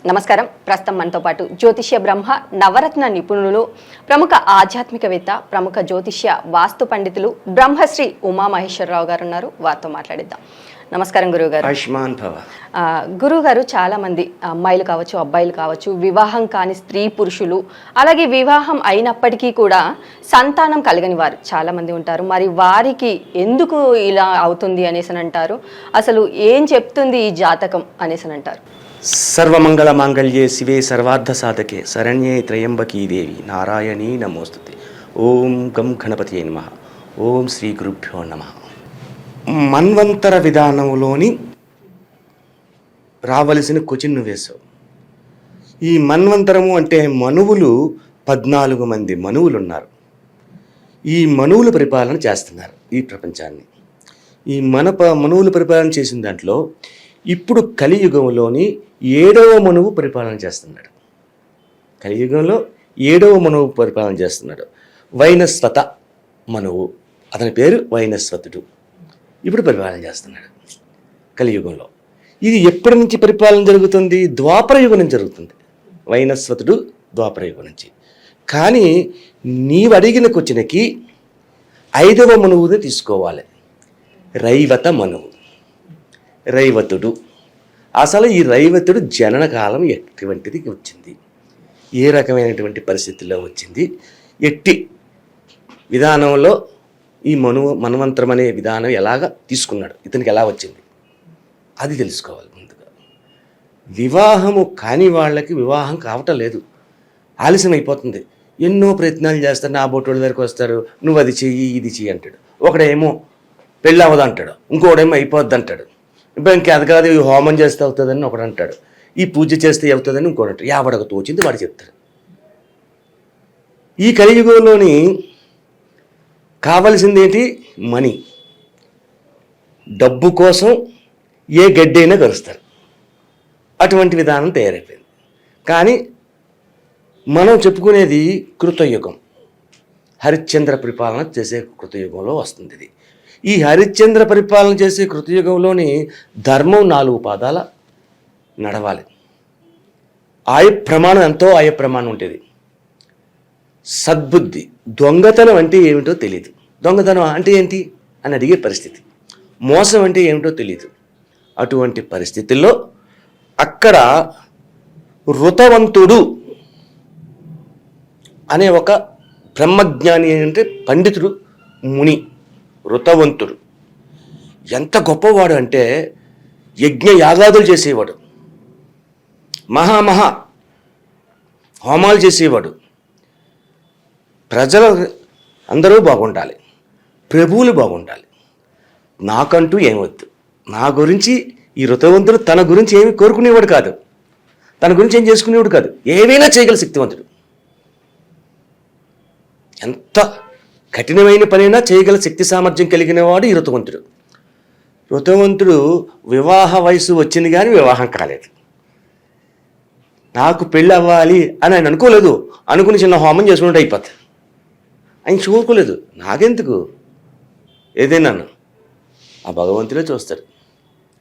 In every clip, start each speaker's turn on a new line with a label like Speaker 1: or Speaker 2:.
Speaker 1: నమస్కారం. ప్రస్తుతం మనతో పాటు జ్యోతిష్య బ్రహ్మ నవరత్న నిపుణులు, ప్రముఖ ఆధ్యాత్మికవేత్త, ప్రముఖ జ్యోతిష్య వాస్తు పండితులు బ్రహ్మశ్రీ ఉమామహేశ్వరరావు గారు ఉన్నారు. వారితో మాట్లాడిద్దాం. నమస్కారం గురువుగారు.
Speaker 2: ఆయుష్మాన్ భవ.
Speaker 1: గురువుగారు, చాలా మంది అమ్మాయిలు కావచ్చు, అబ్బాయిలు కావచ్చు, వివాహం కాని స్త్రీ పురుషులు, అలాగే వివాహం అయినప్పటికీ కూడా సంతానం కలగని వారు చాలా మంది ఉంటారు. మరి వారికి ఎందుకు ఇలా అవుతుంది అనేసి అంటారు? అసలు ఏం చెప్తుంది ఈ జాతకం అనేసి అంటారు?
Speaker 2: సర్వమంగళ మాంగళ్యే శివే సర్వార్థ సాధకే శరణ్యే త్రయంబకీ దేవి నారాయణీ నమోస్తుతే. ఓం గం గణపతియే నమః. ఓం శ్రీ గురుభ్యో నమః. మన్వంతర విధానంలోని రావలసిన క్వశ్చన్ వేశావు. ఈ మన్వంతరము అంటే మనువులు 14 మంది మనువులు ఉన్నారు. ఈ మనువులు పరిపాలన చేస్తున్నారు ఈ ప్రపంచాన్ని. ఈ మనువులు పరిపాలన చేసిన దాంట్లో ఇప్పుడు కలియుగంలోని 7వ మనువు పరిపాలన చేస్తున్నాడు. కలియుగంలో 7వ మనువు పరిపాలన చేస్తున్నాడు. వైనస్వత మనువు, అతని పేరు వైనస్వతుడు. ఇప్పుడు పరిపాలన చేస్తున్నాడు కలియుగంలో. ఇది ఎప్పటి నుంచి పరిపాలన జరుగుతుంది? ద్వాపర యుగం నుంచి జరుగుతుంది. వైనస్వతుడు ద్వాపర యుగం నుంచి. కానీ నీవు అడిగిన క్వశ్చన్కి 5వ మనువుని తీసుకోవాలి. రైవత మనువు, రైవతుడు. అసలు ఈ రైవతుడు జనన కాలం ఎటువంటిది వచ్చింది, ఏ రకమైనటువంటి పరిస్థితుల్లో వచ్చింది, ఎట్టి విధానంలో ఈ మన్వంతరం అనే విధానం ఎలాగ తీసుకున్నాడు, ఇతనికి ఎలా వచ్చింది, అది తెలుసుకోవాలి ముందుగా. వివాహము కాని వాళ్ళకి వివాహం కావటం లేదు, ఆలస్యం అయిపోతుంది. ఎన్నో ప్రయత్నాలు చేస్తారు. నా బొట్టోళ్ళ దగ్గరికి వస్తారు, నువ్వు అది చెయ్యి ఇది చెయ్యి అంటాడు. ఒకడేమో పెళ్ళి అవ్వదు అంటాడు, ఇంకోడేమో అయిపోద్ది అంటాడు. ఇప్పుడు ఇంక అది కాదు, ఈ హోమం చేస్తే అవుతుందని ఒకడు అంటాడు, ఈ పూజ చేస్తే అవుతుందని ఇంకోటి అంటాడు. ఎవడకు తోచింది వాడు చెప్తాడు. ఈ కలియుగంలోని కావలసింది ఏంటి? మనీ. డబ్బు కోసం ఏ గడ్డైనా కలుస్తారు. అటువంటి విధానం తయారైపోయింది. కానీ మనం చెప్పుకునేది కృతయుగం. హరిశ్చంద్ర పరిపాలన చేసే కృతయుగంలో వస్తుంది ఇది. ఈ హరిశ్చంద్ర పరిపాలన చేసే కృతయుగంలోని ధర్మం 4 పాదాల నడవాలి. ఆయ ప్రమాణం, ఎంతో ఆయ ప్రమాణం ఉంటుంది. సద్బుద్ధి. దొంగతనం అంటే ఏమిటో తెలియదు. దొంగతనం అంటే ఏంటి అని అడిగే పరిస్థితి. మోసం అంటే ఏమిటో తెలియదు. అటువంటి పరిస్థితుల్లో అక్కడ ఋతవంతుడు అనే ఒక బ్రహ్మజ్ఞాని అంటే పండితుడు, ముని, ఋతవంతుడు ఎంత గొప్పవాడు అంటే యజ్ఞ యాగాదులు చేసేవాడు, మహా హోమాలు చేసేవాడు. ప్రజలు అందరూ బాగుండాలి, ప్రభువులు బాగుండాలి, నాకంటూ ఏమొద్దు. నా గురించి ఈ ఋతవంతుడు తన గురించి ఏమి కోరుకునేవాడు కాదు, తన గురించి ఏం చేసుకునేవాడు కాదు. ఏవైనా చేయగల శక్తివంతుడు. ఎంత కఠినమైన పనైనా చేయగల శక్తి సామర్థ్యం కలిగిన వాడు ఈ ఋతవంతుడు. ఋతవంతుడు వివాహ వయసు వచ్చింది కానీ వివాహం కాలేదు. నాకు పెళ్ళి అవ్వాలి అని ఆయన అనుకోలేదు. అనుకుని చిన్న హోమం చేసుకుంటే అయిపోతుంది. ఆయన చూసుకోలేదు. నాకెందుకు, ఏదైనా ఆ భగవంతుడే చూస్తాడు,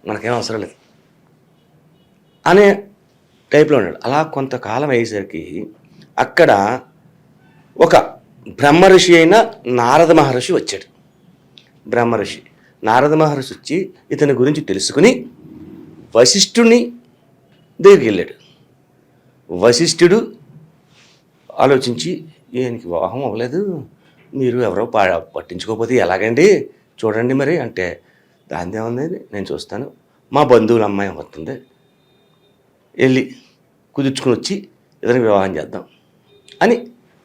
Speaker 2: మనకేం అవసరం లేదు అనే టైప్లో ఉన్నాడు. అలా కొంతకాలం అయ్యేసరికి అక్కడ ఒక బ్రహ్మర్షి అయిన నారద మహర్షి వచ్చాడు. బ్రహ్మర్షి నారద మహర్షి వచ్చి ఇతని గురించి తెలుసుకుని వశిష్ఠుని దగ్గరికి వెళ్ళాడు. వశిష్ఠుడు ఆలోచించి, ఈయనకి వివాహం అవ్వలేదు, మీరు ఎవరో పట్టించుకోకపోతే ఎలాగండి, చూడండి మరి అంటే, దాని ఏముంది, నేను చూస్తాను, మా బంధువుల అమ్మాయి వస్తుంది, వెళ్ళి కుదుర్చుకుని వచ్చి ఇతనికి వివాహం చేద్దాం అని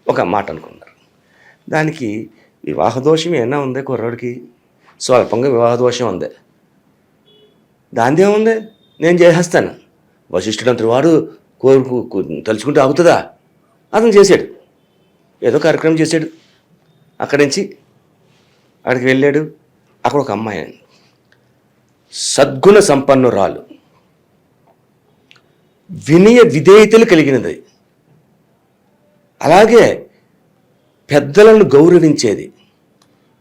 Speaker 2: ఒక మాట అనుకున్నారు. దానికి వివాహ దోషం ఏమైనా ఉంది కుర్రాడికి, స్వల్పంగా వివాహ దోషం ఉంది, దాని ఏముంది, నేను చేసేస్తాను. వశిష్ఠుడు అంతటి వాడు తలుచుకుంటూ ఆగుతుందా? అతను చేశాడు, ఏదో కార్యక్రమం చేశాడు. అక్కడి నుంచి అక్కడికి వెళ్ళాడు. అక్కడ ఒక అమ్మాయి సద్గుణ సంపన్నురాలు, వినయ విధేయతలు కలిగినది, అలాగే పెద్దలను గౌరవించేది,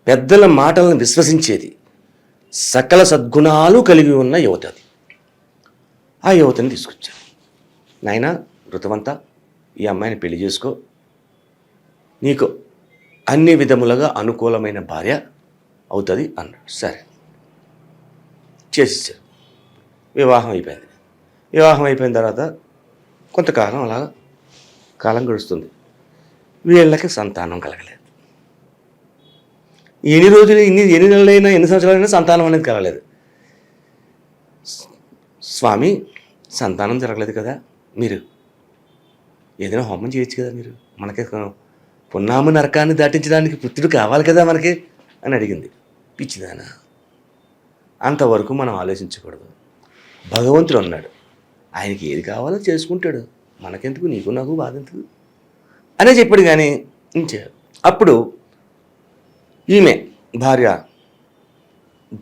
Speaker 2: పెద్దల మాటలను విశ్వసించేది, సకల సద్గుణాలు కలిగి ఉన్న యువత. ఆ యువతని తీసుకొచ్చారు. నాయనా ఋతువంతా ఈ అమ్మాయిని పెళ్లి చేసుకో, నీకు అన్ని విధములుగా అనుకూలమైన భార్య అవుతుంది అన్నాడు. సరే చేసేసారు. వివాహం అయిపోయింది. వివాహం అయిపోయిన తర్వాత కొంతకాలం అలా కాలం గడుస్తుంది. వీళ్ళకి సంతానం కలగలేదు. ఎన్ని రోజులు ఎన్ని నెలలైనా ఎన్ని సంవత్సరాలైనా సంతానం అనేది కలగలేదు. స్వామి సంతానం జరగలేదు కదా, మీరు ఏదైనా హోమం చేయొచ్చు కదా, మీరు మనకి పున్నామ నరకాన్ని దాటించడానికి పుత్రుడు కావాలి కదా మనకి అని అడిగింది. పిచ్చిదానా, అంతవరకు మనం ఆలోచించకూడదు. భగవంతుడు ఉన్నాడు, ఆయనకి ఏది కావాలో చేసుకుంటాడు, మనకెందుకు, నీకు నాకు బాధ ఎందుకు అనే చెప్పాడు. కానీ అప్పుడు ఈమె భార్య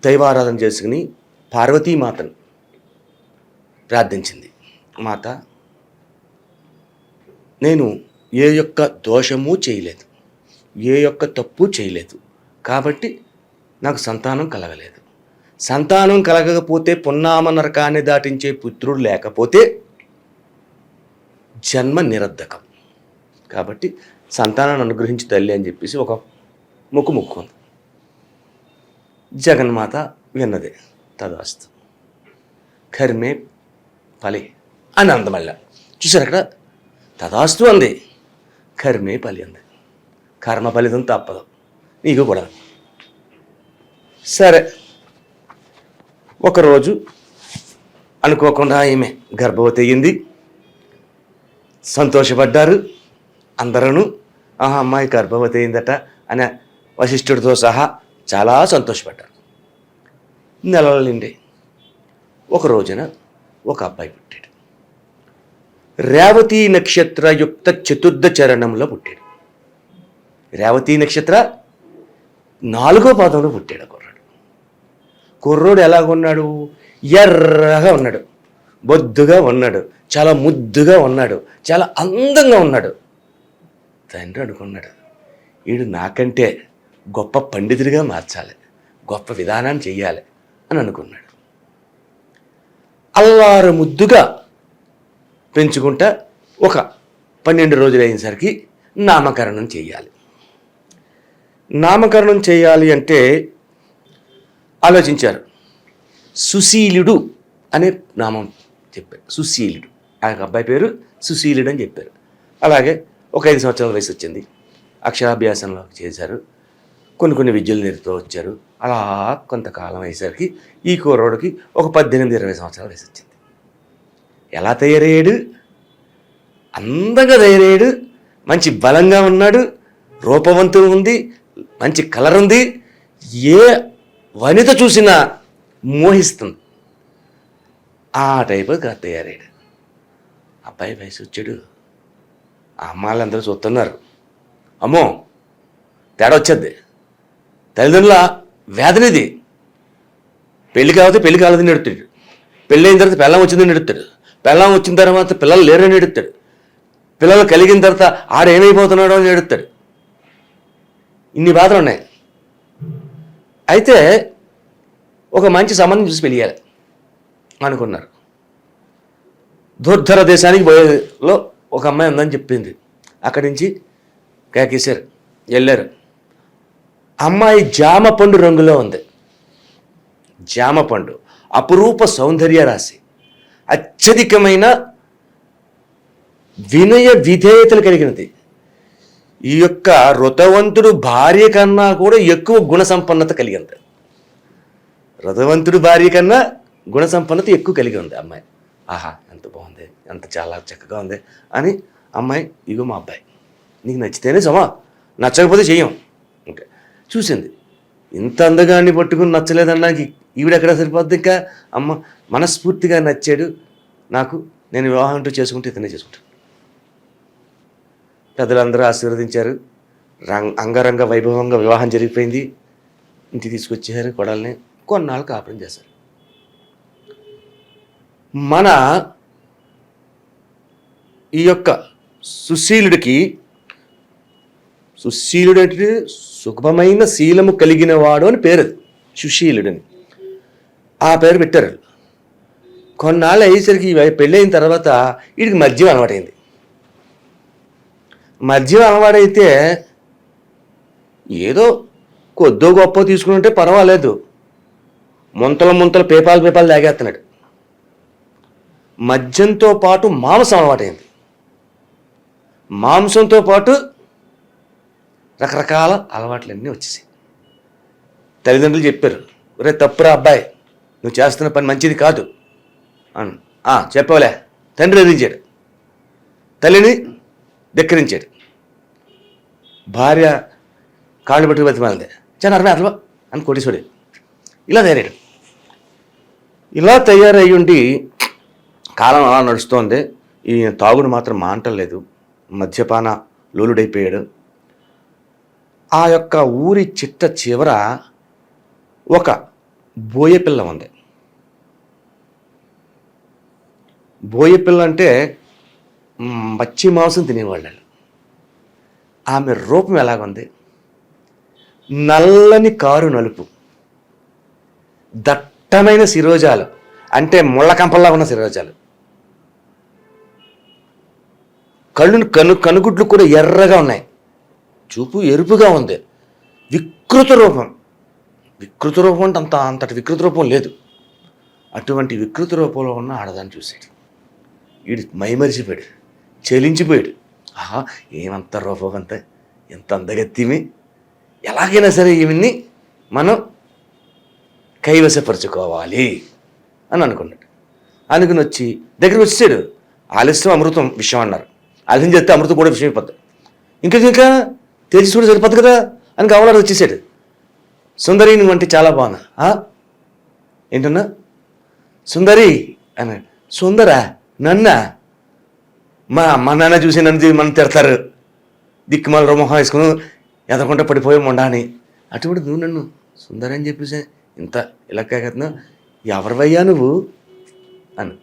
Speaker 2: దైవారాధన చేసుకుని పార్వతీమాతను ప్రార్థించింది. మాత, నేను ఏ యొక్క దోషము చేయలేదు, ఏ యొక్క తప్పు చేయలేదు, కాబట్టి నాకు సంతానం కలగలేదు. సంతానం కలగకపోతే పున్నామ నరకాన్ని దాటించే పుత్రుడు లేకపోతే జన్మ నిరర్ధకం, కాబట్టి సంతానాన్ని అనుగ్రహించి తల్లి అని చెప్పేసి ఒక మొక్కుకుంది. జగన్మాత విన్నదే, తదాస్తు కర్మే ఫలి అని అంది. మళ్ళా చూసారు అక్కడ తదాస్తు అంది, కర్మే ఫలి అంది. కర్మ ఫలితం తప్పదు, నీకు కూడా. సరే ఒకరోజు అనుకోకుండా ఈమె గర్భవతి అయ్యింది. సంతోషపడ్డారు అందరూ. అమ్మాయి గర్భవతి అయిందట అని వశిష్ఠుడితో సహా చాలా సంతోషపడ్డారు. నెలల నిండి ఒక రోజున ఒక అబ్బాయి పుట్టాడు. రేవతీ నక్షత్రయుక్త చతుర్థ చరణంలో పుట్టాడు. రేవతీ నక్షత్ర 4వ పాదంలో పుట్టాడు కుర్రాడు. కుర్రోడు ఎలాగున్నాడు? ఎర్రగా ఉన్నాడు, బొద్దుగా ఉన్నాడు, చాలా ముద్దుగా ఉన్నాడు, చాలా అందంగా ఉన్నాడు. తండ్రి అనుకున్నాడు, వీడు నాకంటే గొప్ప పండితుడిగా మార్చాలి, గొప్ప విధానాన్ని చెయ్యాలి అని అనుకున్నాడు. అల్లారు ముద్దుగా పెంచుకుంటా ఒక 12 రోజులు అయ్యేసరికి నామకరణం చేయాలి. నామకరణం చేయాలి అంటే ఆలోచించారు. సుశీలుడు అనే నామం చెప్పారు. సుశీలుడు, ఆ అబ్బాయి పేరు సుశీలుడు అని చెప్పారు. అలాగే ఒక 5 సంవత్సరాల వయసు వచ్చింది. అక్షరాభ్యాసంలో చేశారు. కొన్ని విద్యలు నేర్పుతూ వచ్చారు. అలా కొంతకాలం అయ్యేసరికి ఈ కుర్రోడికి ఒక 18-20 సంవత్సరాల వయసు వచ్చింది. ఎలా తయారయ్యాడు? అందంగా తయారయ్యాడు, మంచి బలంగా ఉన్నాడు, రూపవంతుడు ఉంది, మంచి కలర్ ఉంది, ఏ వనిత చూసినా మోహిస్తుంది. ఆ టైపుగా తయారయ్యాడు. అబ్బాయి వయసు వచ్చాడు. ఆ అమ్మాయిలందరూ చూస్తున్నారు. అమ్మో తేడా వచ్చేది, తల్లిదండ్రుల వేదనిది. పెళ్లి కాకపోతే పెళ్లి కాలేదని ఎడుతాడు, పెళ్ళి అయిన తర్వాత పెళ్ళం వచ్చిందని ఎడుతాడు, పెళ్ళం వచ్చిన తర్వాత పిల్లలు లేరని ఎడుతాడు, పిల్లలు కలిగిన తర్వాత ఆడేమైపోతున్నాడో అని ఎడుతాడు. ఇన్ని బాధలు ఉన్నాయి. అయితే ఒక మంచి సంబంధం చూసి పెళ్ళియాలి అనుకున్నారు. దుర్ధర దేశానికి పోయేలో ఒక అమ్మాయి ఉందని చెప్పింది. అక్కడి నుంచి కేకేశారు, వెళ్ళారు. అమ్మాయి జామ పండు రంగులో ఉంది. జామ పండు, అపురూప సౌందర్య రాశి, అత్యధికమైన వినయ విధేయతలు కలిగినది. ఈ యొక్క ఋతవంతుడు భార్య కన్నా కూడా ఎక్కువ గుణ సంపన్నత కలిగి ఉంది. ఋతవంతుడు భార్య కన్నా గుణ సంపన్నత ఎక్కువ కలిగి ఉంది అమ్మాయి. ఆహా ఎంత బాగుంది, ఎంత చాలా చక్కగా ఉంది అని అమ్మాయి, ఇగో మా అబ్బాయి, నీకు నచ్చితేనే సమా, నచ్చకపోతే చెయ్యం. ఓకే చూసింది, ఇంత అందగాన్ని పట్టుకుని నచ్చలేదన్నాకి ఈవిడ ఎక్కడ సరిపోద్ది. ఇంకా అమ్మ మనస్ఫూర్తిగా నచ్చాడు నాకు, నేను వివాహం అంటూ చేసుకుంటే ఇతనే చేసుకుంటాను. పెద్దలందరూ ఆశీర్వదించారు. అంగరంగ వైభవంగా వివాహం జరిగిపోయింది. ఇంటికి తీసుకొచ్చారు కొడల్ని. కొన్నాళ్ళు కాపురం చేశారు. మన ఈ యొక్క సుశీలుడికి, సుశీలుడు అంటే సుఖమైన శీలము కలిగిన వాడు అని పేరు, సుశీలుడని ఆ పేరు పెట్టారు. కొన్నాళ్ళు అయ్యేసరికి పెళ్ళైన తర్వాత వీడికి మద్యం అలవాటైంది. మద్యం అలవాటైతే ఏదో కొద్దో గొప్ప తీసుకుని ఉంటే పర్వాలేదు, ముంతలు పేపాలు తాగేస్తున్నాడు. మద్యంతో పాటు మాంసం అలవాటైంది. మాంసంతో పాటు రకరకాల అలవాట్లన్నీ వచ్చేసాయి. తల్లిదండ్రులు చెప్పారు, ఒరే తప్పురా అబ్బాయి, నువ్వు చేస్తున్న పని మంచిది కాదు అని. చెప్పవలే. తండ్రి ఎదిరించాడు, తల్లిని ధిక్కరించాడు, భార్య కాళ్ళు పట్టుకు బతిమాలింది, చాలా అరవై అరవా అని కొట్టిసోడు. ఇలా తయారయ్యి ఉండి కాలం అలా నడుస్తోంది. ఈ తాగుడు మాత్రం మాంటలేదు, మద్యపాన లోలుడైపోయాడు. ఆ యొక్క ఊరి చిట్ట చివర ఒక బోయపిల్ల ఉంది. బోయపిల్ల అంటే పచ్చి మాంసం తినేవాళ్ళు. ఆమె రూపం ఎలాగుంది? నల్లని కారు నలుపు, దట్టమైన శిరోజాలు, అంటే ముళ్ళకంపల్లా ఉన్న శిరోజాలు, కనుగుడ్లు కూడా ఎర్రగా ఉన్నాయి, చూపు ఎరుపుగా ఉంది. వికృత రూపం అంటే అంతటి వికృత రూపం లేదు. అటువంటి వికృత రూపంలో ఉన్న ఆడదాన్ని చూసాడు. వీడు మైమరిచిపోయాడు, చెలించిపోయాడు. ఏమంత రూపం, అంత ఎంత అందగత్తిమి, ఎలాగైనా సరే ఈవిడ్ని మనం కైవసపరుచుకోవాలి అని అనుకున్నాడు. అనుకుని వచ్చి దగ్గరికి వచ్చాడు. ఆలస్యం అమృతం విషయం అన్నారు. ఆలస్యం చేస్తే అమృతం కూడా విషయం అయిపోద్ది. ఇంకా తేజస్ కూడా సరిపోద్ది కదా అని కావాలని వచ్చేసాడు. సుందరి నువ్వు అంటే చాలా బాగున్నా. ఏంటన్నా సుందరి అన్నాడు. సుందరా? నన్నా? మా అమ్మ నాన్న చూసి మనం తిడతారు, దిక్కుమాల మొహం వేసుకుని ఎదకుండా పడిపోయే మొండా అని. అటువంటి నువ్వు నన్ను సుందరి అని చెప్పేసి ఇంత ఇలా కాకన్నా, ఎవరివయ్యా నువ్వు అని.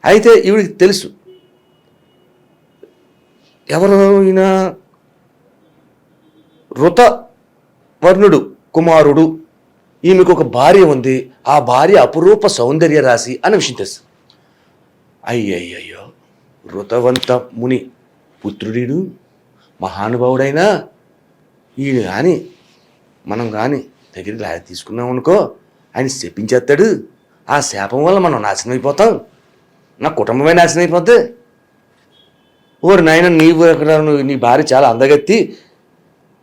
Speaker 2: అయితే ఈవిడికి తెలుసు ఎవరు ఈయన, ఋతవర్ణుడు కుమారుడు, ఈమెకు ఒక భార్య ఉంది, ఆ భార్య అపురూప సౌందర్య రాశి అనే విషయం తెలుసు. అయ్యయ్యో, ఋతవంత ముని పుత్రుడీడు, మహానుభావుడైనా ఈయన కానీ మనం కానీ దగ్గరికి తీసుకున్నాం అనుకో, ఆయన శపించేస్తాడు. ఆ శాపం వల్ల మనం నాశనం అయిపోతాం, నా కుటుంబమే నాశనం అయిపోద్ది. ఓరు నాయన, నీవు ఎక్కడ, నీ భార్య చాలా అందగత్తి,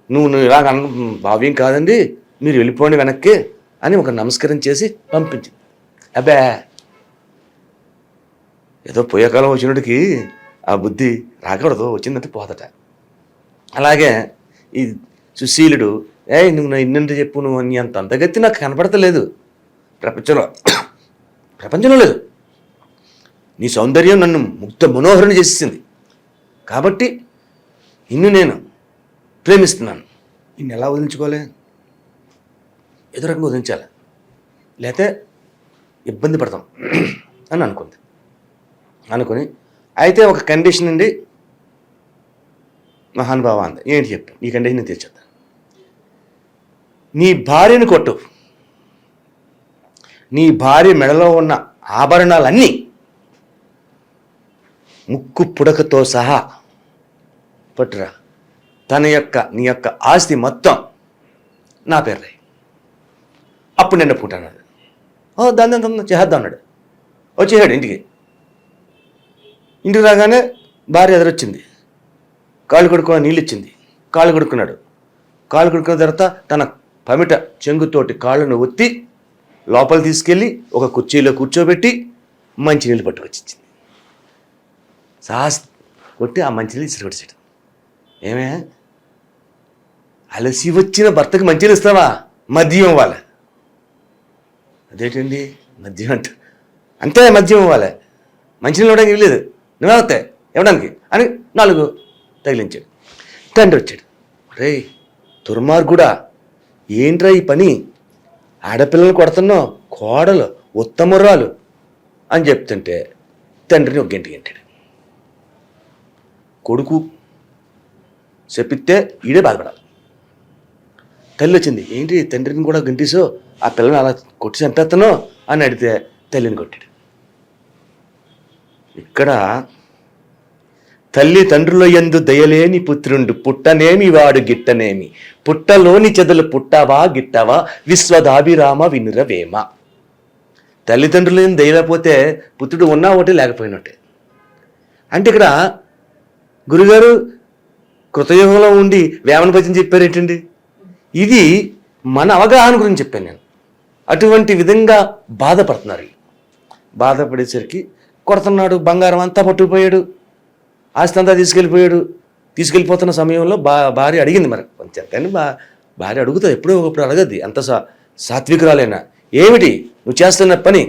Speaker 2: నువ్వు ఇలాగ భావ్యం కాదండి, మీరు వెళ్ళిపోండి వెనక్కి అని ఒక నమస్కారం చేసి పంపించింది. అబ్బే, ఏదో పోయే కాలం వచ్చినట్టుకి ఆ బుద్ధి రాకూడదు, వచ్చిందంటే పోదట. అలాగే ఈ సుశీలుడు, నువ్వు నా ఇన్నంటే చెప్పు, నువ్వు నీ అంత అందగత్తి నాకు కనపడతలేదు, ప్రపంచంలో లేదు, నీ సౌందర్యం నన్ను ముగ్ధ మనోహరణ చేసింది, కాబట్టి ఇన్ను నేను ప్రేమిస్తున్నాను, ఇన్ని ఎలా వదిలించుకోలే, ఏదో రకంగా వదిలించాలి, లేకపోతే ఇబ్బంది పడతాం అని అనుకుని అయితే ఒక కండిషన్ అండి మహానుభావ అంది. ఏంటి చెప్పు, ఈ కండిషన్ తీర్చేద్దాం. నీ భార్యను కొట్టు, నీ భార్య మెడలో ఉన్న ఆభరణాలన్నీ ముక్కు పుడకతో సహా పట్టురా, నీ యొక్క ఆస్తి మొత్తం నా పేరు రాయి, అప్పుడు నిన్న పూట అన్నాడు. దాన్ని చేద్దాం అన్నాడు. వచ్చేసాడు ఇంటికి రాగానే భార్య ఎదురొచ్చింది, కాళ్ళు కడుక్కున్న నీళ్ళు ఇచ్చింది, కాళ్ళు కడుక్కున్నాడు. కాళ్ళు కడుక్కున్న తర్వాత తన పమిట చెంగుతోటి కాళ్ళను ఒత్తి లోపల తీసుకెళ్ళి ఒక కుర్చీలో కూర్చోబెట్టి మంచినీళ్ళు పట్టుకొచ్చింది. కొట్టి ఆ మంచినీళ్ళు ఇసిరికొచ్చాడు. ఏమే, అలసి వచ్చిన భర్తకి మంచినీళ్ళు ఇస్తావా? మద్యం ఇవ్వాలి. అదేంటండి మద్యం అంతే, మద్యం ఇవ్వాలి, మంచినీళ్ళు ఇవ్వడానికి ఇవ్వలేదు, నువ్వే వస్తాయి ఇవ్వడానికి అని 4 తగిలించాడు. తండ్రి వచ్చాడు. రే దుర్మార్గుడా, ఏంట్రా ఈ పని, ఆడపిల్లలు కొడుతున్నావు, కోడలు ఉత్తమురాలు అని చెప్తుంటే తండ్రిని ఒక గంటాడు. కొడుకు చెప్పితే ఈడే బాధపడాలి. తల్లి వచ్చింది, ఏంటి తండ్రిని కూడా గంటీసో, ఆ పిల్లని అలా కొట్టి చంపేస్తానో అని అడిగితే తల్లిని కొట్టాడు. ఇక్కడ తల్లి తండ్రుల యందు దయలేని పుత్రుండు పుట్టనేమి వాడు గిట్టనేమి పుట్టలోని చెదలు పుట్టవా గిట్టవా విశ్వదాభిరామ వినురవేమ. తల్లిదండ్రులు ఏం దయలేకపోతే పుత్రుడు ఉన్నా ఒకటి లేకపోయినట్టే. అంటే ఇక్కడ గురుగారు కృతయుగంలో ఉండి వేమన పద్యం చెప్పారేంటండి? ఇది మన అవగాహన గురించి చెప్పాను నేను. అటువంటి విధంగా బాధపడుతున్నారు. బాధపడేసరికి కొడుతున్నాడు, బంగారం అంతా పట్టుకుపోయాడు, ఆస్తి అంతా తీసుకెళ్ళిపోతున్న సమయంలో భార్య అడిగింది. మరి కొంచెం భార్య అడుగుతుంది, ఎప్పుడో ఒకప్పుడు అడగద్ది, అంత సాత్వికురాలైనా. ఏమిటి నువ్వు చేస్తున్న పని?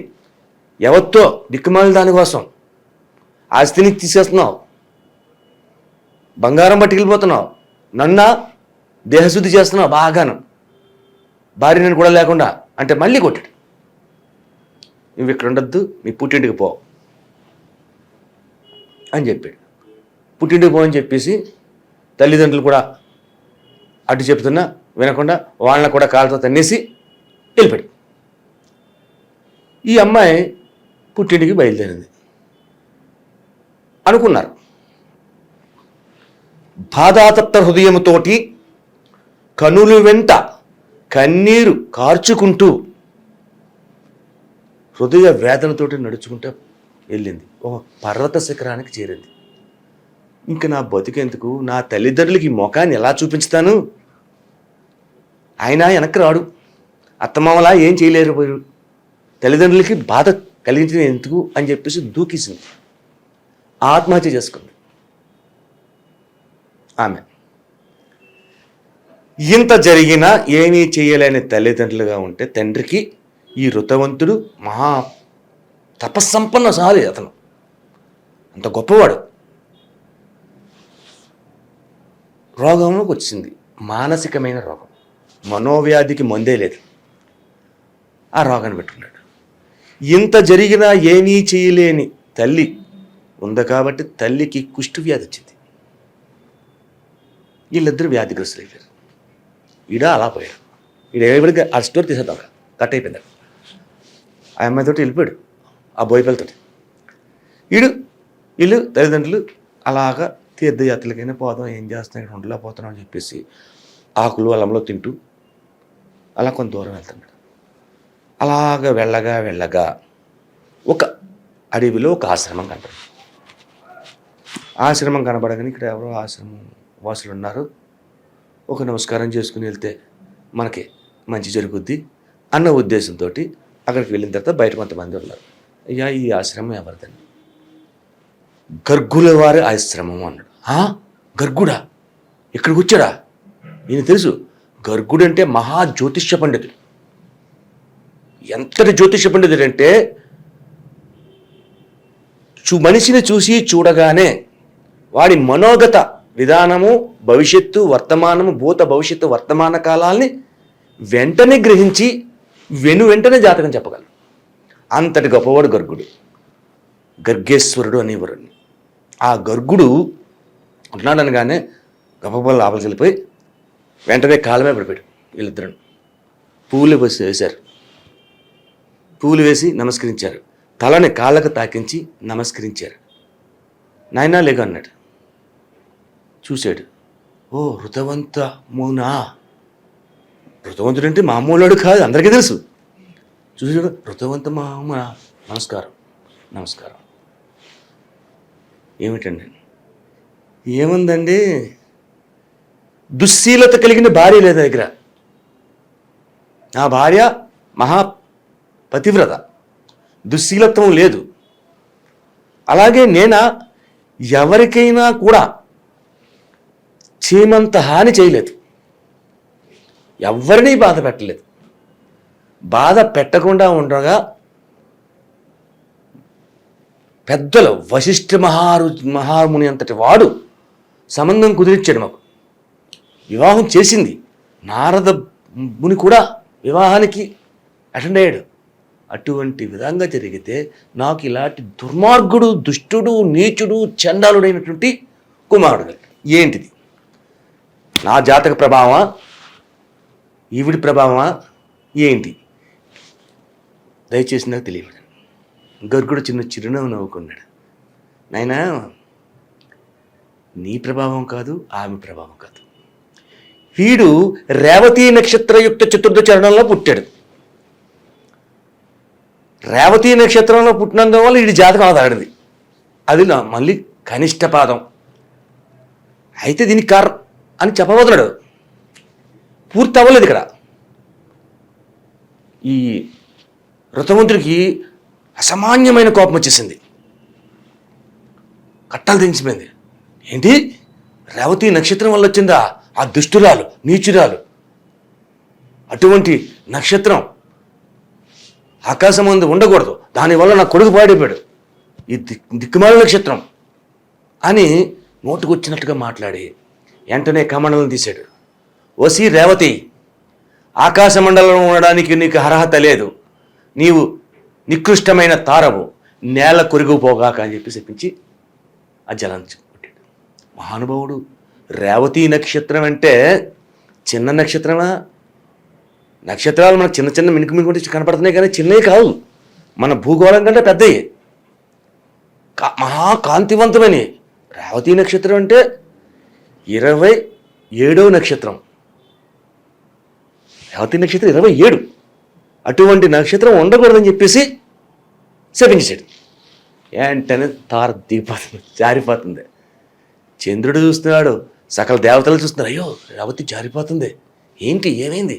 Speaker 2: ఎవరితో దిక్కుమాలి దానికోసం ఆస్తిని తీసేస్తున్నావు, బంగారం పట్టుకెళ్ళిపోతున్నావు, నన్నా దేహశుద్ధి చేస్తున్నావు బాగాను, భార్యను కూడా లేకుండా అంటే మళ్ళీ కొట్టాడు. నువ్వు ఇక్కడ ఉండొద్దు, మీ పుట్టింటికి పో అని చెప్పాడు. పుట్టింటికి పో అని చెప్పేసి తల్లిదండ్రులు కూడా అటు చెప్తున్నా వినకుండా వాళ్ళని కూడా కాళ్ళతో తన్నేసి వెళ్ళిపోయాడు. ఈ అమ్మాయి పుట్టింటికి బయలుదేరింది అనుకున్నారు. బాధాతప్త హృదయముతోటి కనులు వెంట కన్నీరు కార్చుకుంటూ హృదయ వేదనతోటి నడుచుకుంటూ వెళ్ళింది. ఒక పర్వత శిఖరానికి చేరింది. ఇంక నా బతుకెందుకు, నా తల్లిదండ్రులకి ముఖాన్ని ఎలా చూపించుతాను? ఆయన వెనక్కి రాడు, అత్తమామలా ఏం చేయలేకపోయారు, తల్లిదండ్రులకి బాధ కలిగించిన ఎందుకు అని చెప్పేసి దూకేసింది, ఆత్మహత్య చేసుకుంది ఆమె. ఇంత జరిగినా ఏమీ చేయలేని తల్లిదండ్రులుగా ఉంటే తండ్రికి ఈ ఋతవంతుడు మహా తపస్సంపన్నశాలి, అతను అంత గొప్పవాడు. రోగంలోకి వచ్చింది, మానసికమైన రోగం, మనోవ్యాధికి మందే లేదు. ఆ రోగాన్ని పెట్టుకున్నాడు. ఇంత జరిగినా ఏమీ చేయలేని తల్లి ఉంది కాబట్టి తల్లికి కుష్టు వ్యాధి వచ్చింది. వీళ్ళిద్దరు వ్యాధిగ్రస్తులు అయిపోయారు. ఈడ అలా పోయాడు. ఈడ ఎవరికి ఆ స్టోర్ తీసేద్దాం, కట్ అయిపోయింది. ఆ అమ్మాయితోటి వెళ్ళిపోయాడు, ఆ బోయపల్లితో. వీళ్ళు తల్లిదండ్రులు అలాగా తీర్థయాత్రలకైనా పోదాం, ఏం చేస్తున్నాం, ఇక్కడ ఉండలేకపోతున్నాం అని చెప్పేసి ఆకులు అలంలో తింటూ అలా కొంత దూరం వెళ్తున్నాడు. అలాగ వెళ్ళగా ఒక అడవిలో ఒక ఆశ్రమం కనపడింది. ఆశ్రమం కనపడగానే ఇక్కడ ఎవరో ఆశ్రమం వాసులు ఉన్నారు, ఒక నమస్కారం చేసుకుని వెళ్తే మనకి మంచి జరుగుద్ది అన్న ఉద్దేశంతో అక్కడికి వెళ్ళిన తర్వాత బయట కొంతమంది ఉన్నారు. అయ్యా ఈ ఆశ్రమం ఎవరిదని? గర్గుల వారి ఆశ్రమం అన్నాడు. గర్గుడా? ఇక్కడికి వచ్చాడా? ఈయన తెలుసు, గర్గుడు అంటే మహా జ్యోతిష్య పండితుడు. ఎంతటి జ్యోతిష్య పండితుడు అంటే మనిషిని చూసి చూడగానే వాడి మనోగత విధానము, భవిష్యత్తు, వర్తమానము, భూత భవిష్యత్తు వర్తమాన కాలాల్ని వెంటనే గ్రహించి వెంటనే జాతకం చెప్పగలరు. అంతటి గొప్పవాడు గర్గుడు, గర్గేశ్వరుడు అనేవారు. ఆ గర్గుడు అంటున్నాడు అనగానే గొప్ప లోపలికి వెళ్ళిపోయి వెంటనే కాళ్ళమే పడిపోయాడు. వీళ్ళిద్దరు పూలు వేశారు, పూలు వేసి నమస్కరించారు, తలని కాళ్ళకు తాకించి నమస్కరించారు. నాయనా లేక అన్నాడు. చూశాడు, ఓ ఋతవంత మౌనా, ఋతవంతుడు అంటే మామూలుడు కాదు, అందరికీ తెలుసు. చూసాడు, ఋతవంత మామ, నమస్కారం. ఏమిటండి? ఏముందండి, దుశ్శీలత కలిగిన భార్య లేదా దగ్గర? నా భార్య మహాపతివ్రత, దుశ్శీలత్వం లేదు. అలాగే నేనా ఎవరికైనా కూడా చీమంత హాని చేయలేదు, ఎవరినీ బాధ పెట్టలేదు. బాధ పెట్టకుండా ఉండగా పెద్దలు వశిష్ఠ మహాముని అంతటి వాడు సంబంధం కుదిరించాడు, మాకు వివాహం చేసింది. నారద ముని కూడా వివాహానికి అటెండ్ అయ్యాడు. అటువంటి విధంగా జరిగితే నాకు ఇలాంటి దుర్మార్గుడు, దుష్టుడు, నీచుడు, చండాలుడైనటువంటి కుమారుడు ఏంటిది? నా జాతక ప్రభావమా, ఈవిడి ప్రభావమా ఏంటి? దయచేసి నాకు తెలియదు. గరుకుడు చిన్న చిరునవ్వు నవ్వుకున్నాడు. నాయనా, నీ ప్రభావం కాదు, ఆమె ప్రభావం కాదు. వీడు రేవతి నక్షత్రయుక్త చతుర్థ చరణంలో పుట్టాడు. రేవతి నక్షత్రంలో పుట్టినందు వల్ల వీడి జాతకం ఆధారది. అది మళ్ళీ కనిష్ట పాదం. అయితే దీనికి కారణం అని చెప్పబోతున్నాడు. పూర్తి అవ్వలేదు ఇక్కడ. ఈ ఋతవంతుడికి అసామాన్యమైన కోపం వచ్చేసింది. కట్టాలు దించిపోయింది. ఏంటి, రేవతి నక్షత్రం వల్ల వచ్చిందా? ఆ దుష్టురాలు, నీచురాలు, అటువంటి నక్షత్రం ఆకాశం ముందు ఉండకూడదు, దానివల్ల నా కొడుకు పాడైపోయాడు, ఈ దిక్కుమాల నక్షత్రం అని నోటుకొచ్చినట్టుగా మాట్లాడి వెంటనే కమండలం తీశాడు. ఓసి రేవతి, ఆకాశ మండలంలో ఉండడానికి నీకు అర్హత లేదు, నీవు నికృష్టమైన తారవు, నేల కొరిగిపోగాక అని చెప్పి చెప్పించి ఆ జలం కొట్టాడు. మహానుభావుడు. రేవతి నక్షత్రం అంటే చిన్న నక్షత్రమా? నక్షత్రాలు మనకు చిన్న చిన్న మినుకు మినుకుంటే కనపడుతున్నాయి, కానీ చిన్నవి కావు, మన భూగోళం కంటే పెద్దవి, మహాకాంతివంతమైన. రేవతి నక్షత్రం అంటే 27వ నక్షత్రం. రేవతి నక్షత్రం 27. అటువంటి నక్షత్రం ఉండకూడదని చెప్పేసి శపించాడు. ఏంటనే తార దిగిపోతుంది, జారిపోతుంది. చంద్రుడు చూస్తున్నాడు, సకల దేవతలు చూస్తున్నారు. అయ్యో, రేవతి జారిపోతుంది, ఏంటి, ఏమైంది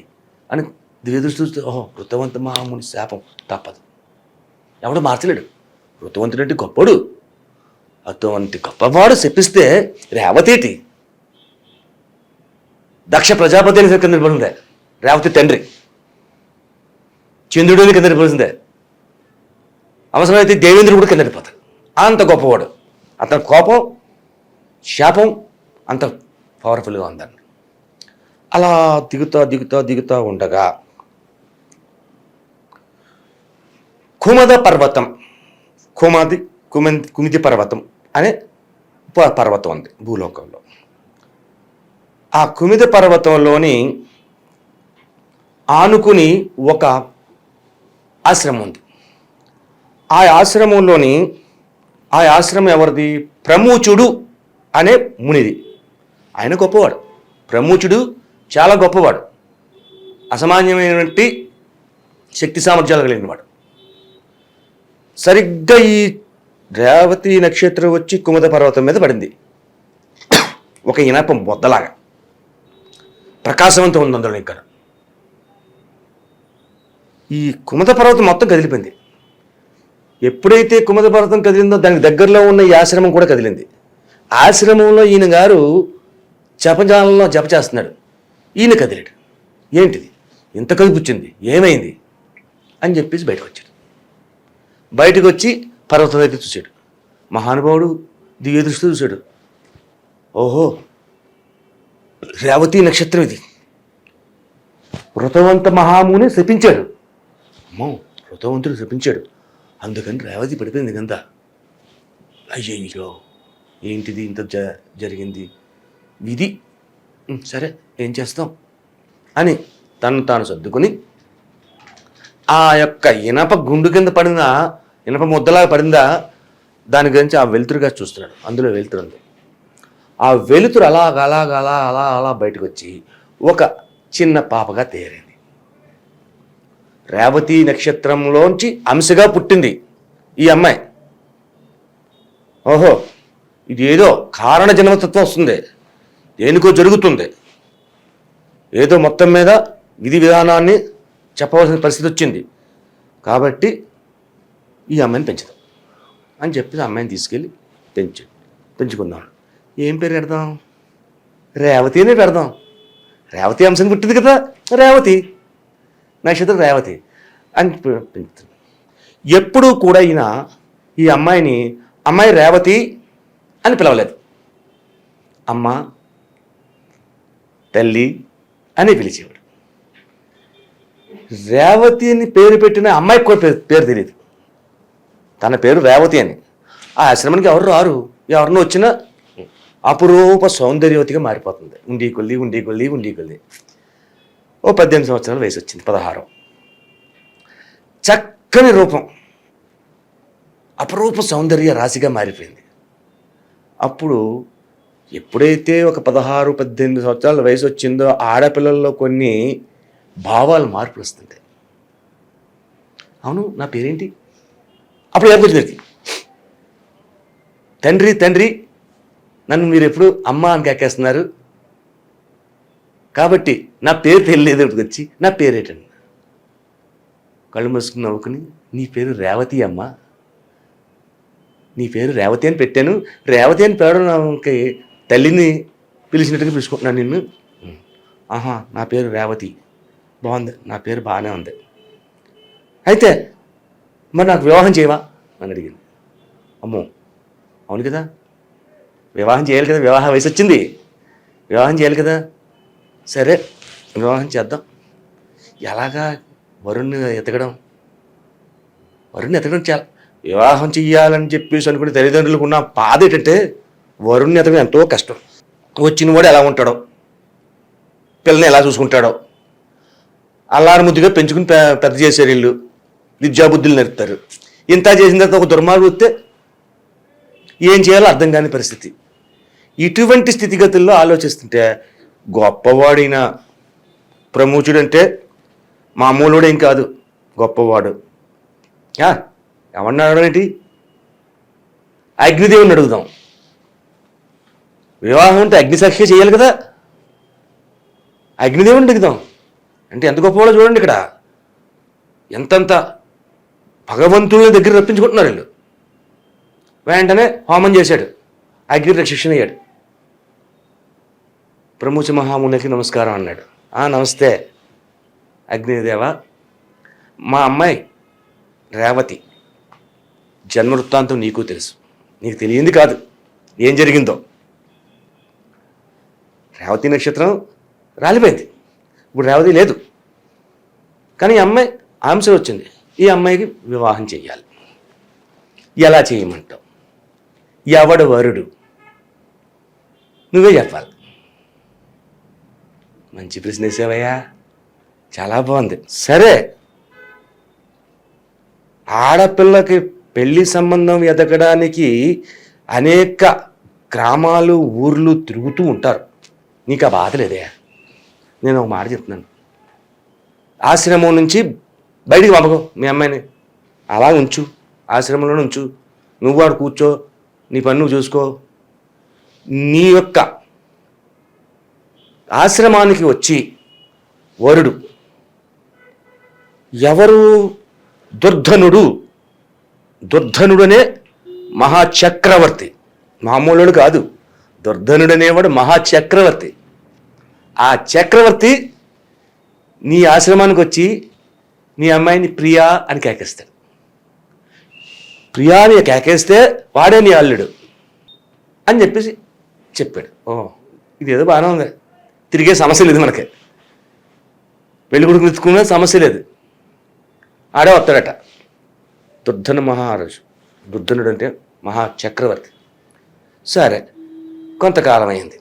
Speaker 2: అని దివ్యదృష్టి చూస్తే, ఓహో, ఋతవంత మహాముని శాపం తప్పదు. ఎవడు మార్చలేడు. ఋతవంతుడు అంటే గొప్పడు, అటువంటి గొప్పవాడు శపిస్తే రేవతేటి దక్ష ప్రజాపతి అని కింద నిలబడిందే, రేవతి తండ్రి. చంద్రుడిని కింద నిలబడిందే, అవసరమైతే దేవేంద్రుడు కూడా కింద నిలిపోతాడు. అంత గొప్పవాడు. అతని కోపం, శాపం అంత పవర్ఫుల్గా ఉందండి. అలా దిగుతా ఉండగా కుమద పర్వతం, కుమిది పర్వతం అనే పర్వతం ఉంది భూలోకంలో. ఆ కుమిది పర్వతంలోని ఆనుకుని ఒక ఆశ్రమం ఉంది. ఆ ఆశ్రమం ఎవరిది? ప్రమూచుడు అనే మునిది. ఆయన గొప్పవాడు. ప్రమూచుడు చాలా గొప్పవాడు, అసామాన్యమైనటువంటి శక్తి సామర్థ్యాలు కలిగినవాడు. సరిగ్గా ఈ రేవతి నక్షత్రం వచ్చి కుముద పర్వతం మీద పడింది. ఒక ఇనపం బొద్దలాగా ప్రకాశవంతం ఉంది అందులో. ఇక్కడ ఈ కుముద పర్వతం మొత్తం కదిలిపోయింది. ఎప్పుడైతే కుముద పర్వతం కదిలిందో దానికి దగ్గరలో ఉన్న ఈ ఆశ్రమం కూడా కదిలింది. ఆశ్రమంలో ఈయన గారు జపజాలంలో జప చేస్తున్నాడు. ఈయన కదిలాడు. ఏంటిది ఇంత కదిపుచ్చింది, ఏమైంది అని చెప్పేసి బయటకు వచ్చాడు. బయటకు వచ్చి పర్వతం దగ్గర చూశాడు. మహానుభావుడు దివ్య దృష్టితో చూశాడు. ఓహో, రేవతి నక్షత్రం ఇది. ఋతవంత మహాముని శపించాడు. అమ్మో, ఋతవంతుడు శపించాడు, అందుకని రేవతి పడిపోయింది కంతా. అయ్యో, ఏంటిది ఇంత జరిగింది, విధి, సరే ఏం చేస్తాం అని తను తాను సర్దుకొని ఆ యొక్క ఇనప గుండు కింద పడిన ఇనప ముద్దలాగా పడిందా దాని గురించి ఆ వెలుతురుగా చూస్తున్నాడు. అందులో వెలుతురు ఉంది. ఆ వెలుతురు అలా బయటకు వచ్చి ఒక చిన్న పాపగా తయారైంది. రేవతి నక్షత్రంలోంచి అంశగా పుట్టింది ఈ అమ్మాయి. ఓహో, ఇది ఏదో కారణ జన్మతత్వం వస్తుంది, దేనికో జరుగుతుంది, ఏదో మొత్తం మీద విధి విధానాన్ని చెప్పవలసిన పరిస్థితి వచ్చింది, కాబట్టి ఈ అమ్మాయిని పెంచుదాం అని చెప్పి ఆ అమ్మాయిని తీసుకెళ్ళి పెంచుకుందాం. ఏం పేరు పెడదాం? రేవతినే పెడదాం. రేవతి అంశం పుట్టింది కదా, రేవతి నక్షత్రం రేవతి అని పెంచుతుంది. ఎప్పుడూ కూడా ఈయన ఈ అమ్మాయిని అమ్మాయి రేవతి అని పిలవలేదు, అమ్మ, తల్లి అని పిలిచేవాడు. రేవతి అని పేరు పెట్టిన అమ్మాయికి కూడా పేరు తెలియదు. తన పేరు రేవతి అని. ఆ ఆశ్రమానికి ఎవరు రారు, ఎవరిని వచ్చినా అపురూప సౌందర్యవతిగా మారిపోతుంది. ఉండి కొల్లి ఓ 18 సంవత్సరాల వయసు వచ్చింది, 16. చక్కని రూపం, అపరూప సౌందర్య రాశిగా మారిపోయింది. అప్పుడు ఎప్పుడైతే ఒక 16-18 సంవత్సరాల వయసు వచ్చిందో ఆడపిల్లల్లో కొన్ని భావాలు మార్పులు వస్తుంటాయి. అవును, నా పేరేంటి? అప్పుడు ఏర్పడింది, తండ్రి నన్ను మీరు ఎప్పుడు అమ్మ అని కేకేస్తున్నారు కాబట్టి నా పేరు తెలియలేదు. వచ్చి నా పేరేటండి, కళ్ళు మూసుకుని నవ్వుకుని, నీ పేరు రేవతి అమ్మ, నీ పేరు రేవతి అని పెట్టాను. రేవతి అని పేరుకి తల్లిని పిలిచినట్టుగా పిలుచుకుంటున్నాను నిన్ను. ఆహా, నా పేరు రేవతి, బాగుంది, నా పేరు బాగానే ఉంది. అయితే మరి నాకు వివాహం చేయవా అని అడిగింది. అమ్మో, అవును కదా, వివాహం చేయాలి కదా, వివాహ వయసు వచ్చింది, వివాహం చేయాలి కదా, సరే వివాహం చేద్దాం. ఎలాగా వరుణ్ణి ఎతకడం చాలా, వివాహం చెయ్యాలని చెప్పేసి అనుకునే తల్లిదండ్రులకు ఉన్న బాధ ఏంటంటే వరుణ్ణి ఎతకడం ఎంతో కష్టం. వచ్చిన వాడు ఎలా ఉంటాడో, పిల్లని ఎలా చూసుకుంటాడో, అల్లారు ముద్దుగా పెంచుకుని పెద్ద చేశారు వీళ్ళు, విద్యాబుద్ధులు నేర్పుతారు. ఇంత చేసిన తర్వాత ఒక దుర్మార్గుడు వస్తే ఏం చేయాలో అర్థం కాని పరిస్థితి. ఇటువంటి స్థితిగతుల్లో ఆలోచిస్తుంటే గొప్పవాడైన ప్రముఖుడు అంటే మామూలుడేం కాదు, గొప్పవాడు. ఎవరిని అడగడం ఏంటి? అగ్నిదేవుని అడుగుదాం. వివాహం అంటే అగ్నిసాక్షి చేయాలి కదా, అగ్నిదేవుని అడుగుదాం. అంటే ఎంత గొప్పవాడో చూడండి. ఇక్కడ ఎంతంత భగవంతుని దగ్గర రప్పించుకుంటున్నారు వీళ్ళు. వెంటనే హోమం చేశాడు, అగ్ని రక్షణ అయ్యాడు. ప్రముఖ మహామునికి నమస్కారం అన్నాడు. నమస్తే అగ్నిదేవ, మా అమ్మాయి రేవతి జన్మ వృత్తాంతం నీకు తెలుసు, నీకు తెలియంది కాదు ఏం జరిగిందో. రేవతి నక్షత్రం రాలిపోయింది, ఇప్పుడు రేవతి లేదు. కానీ ఈ అమ్మాయి ఆంశ వచ్చింది, ఈ అమ్మాయికి వివాహం చెయ్యాలి. ఎలా చేయమంటావు? ఎవడు వరుడు? నువ్వే చెప్పాలి. మంచి ప్రశ్న వేసావయ్యా, చాలా బాగుంది. సరే, ఆడపిల్లకి పెళ్లి సంబంధం ఎదగడానికి అనేక గ్రామాలు ఊర్లు తిరుగుతూ ఉంటారు. నీకు ఆ బాధ లేదయ్యా. నేను ఒక మాట చెప్తున్నాను, ఆశ్రమం నుంచి బయటికి పంపకు మీ అమ్మాయిని, అలా ఉంచు, ఆశ్రమంలోనే ఉంచు. నువ్వు వాడు కూర్చో, నీ పని నువ్వు చూసుకో. నీ యొక్క ఆశ్రమానికి వచ్చి వరుడు ఎవరు? దుర్ధనుడనే మహాచక్రవర్తి, మామూలుడు కాదు. దుర్ధనుడనేవాడు మహాచక్రవర్తి. ఆ చక్రవర్తి నీ ఆశ్రమానికి వచ్చి నీ అమ్మాయిని ప్రియా అని కేకేస్తాడు. ప్రియా అని కేకేస్తే వాడే నీ అల్లుడు అని చెప్పేసి చెప్పాడు. ఇదేదో బాగానే ఉంది, తిరిగే సమస్య లేదు మనకి, పెళ్లి కొడుకు ఎత్తుకునే సమస్య లేదు, ఆడే వస్తాడట. దుర్ధన మహారాజు, దుర్ధనుడు అంటే మహాచక్రవర్తి. సరే, కొంతకాలం అయింది.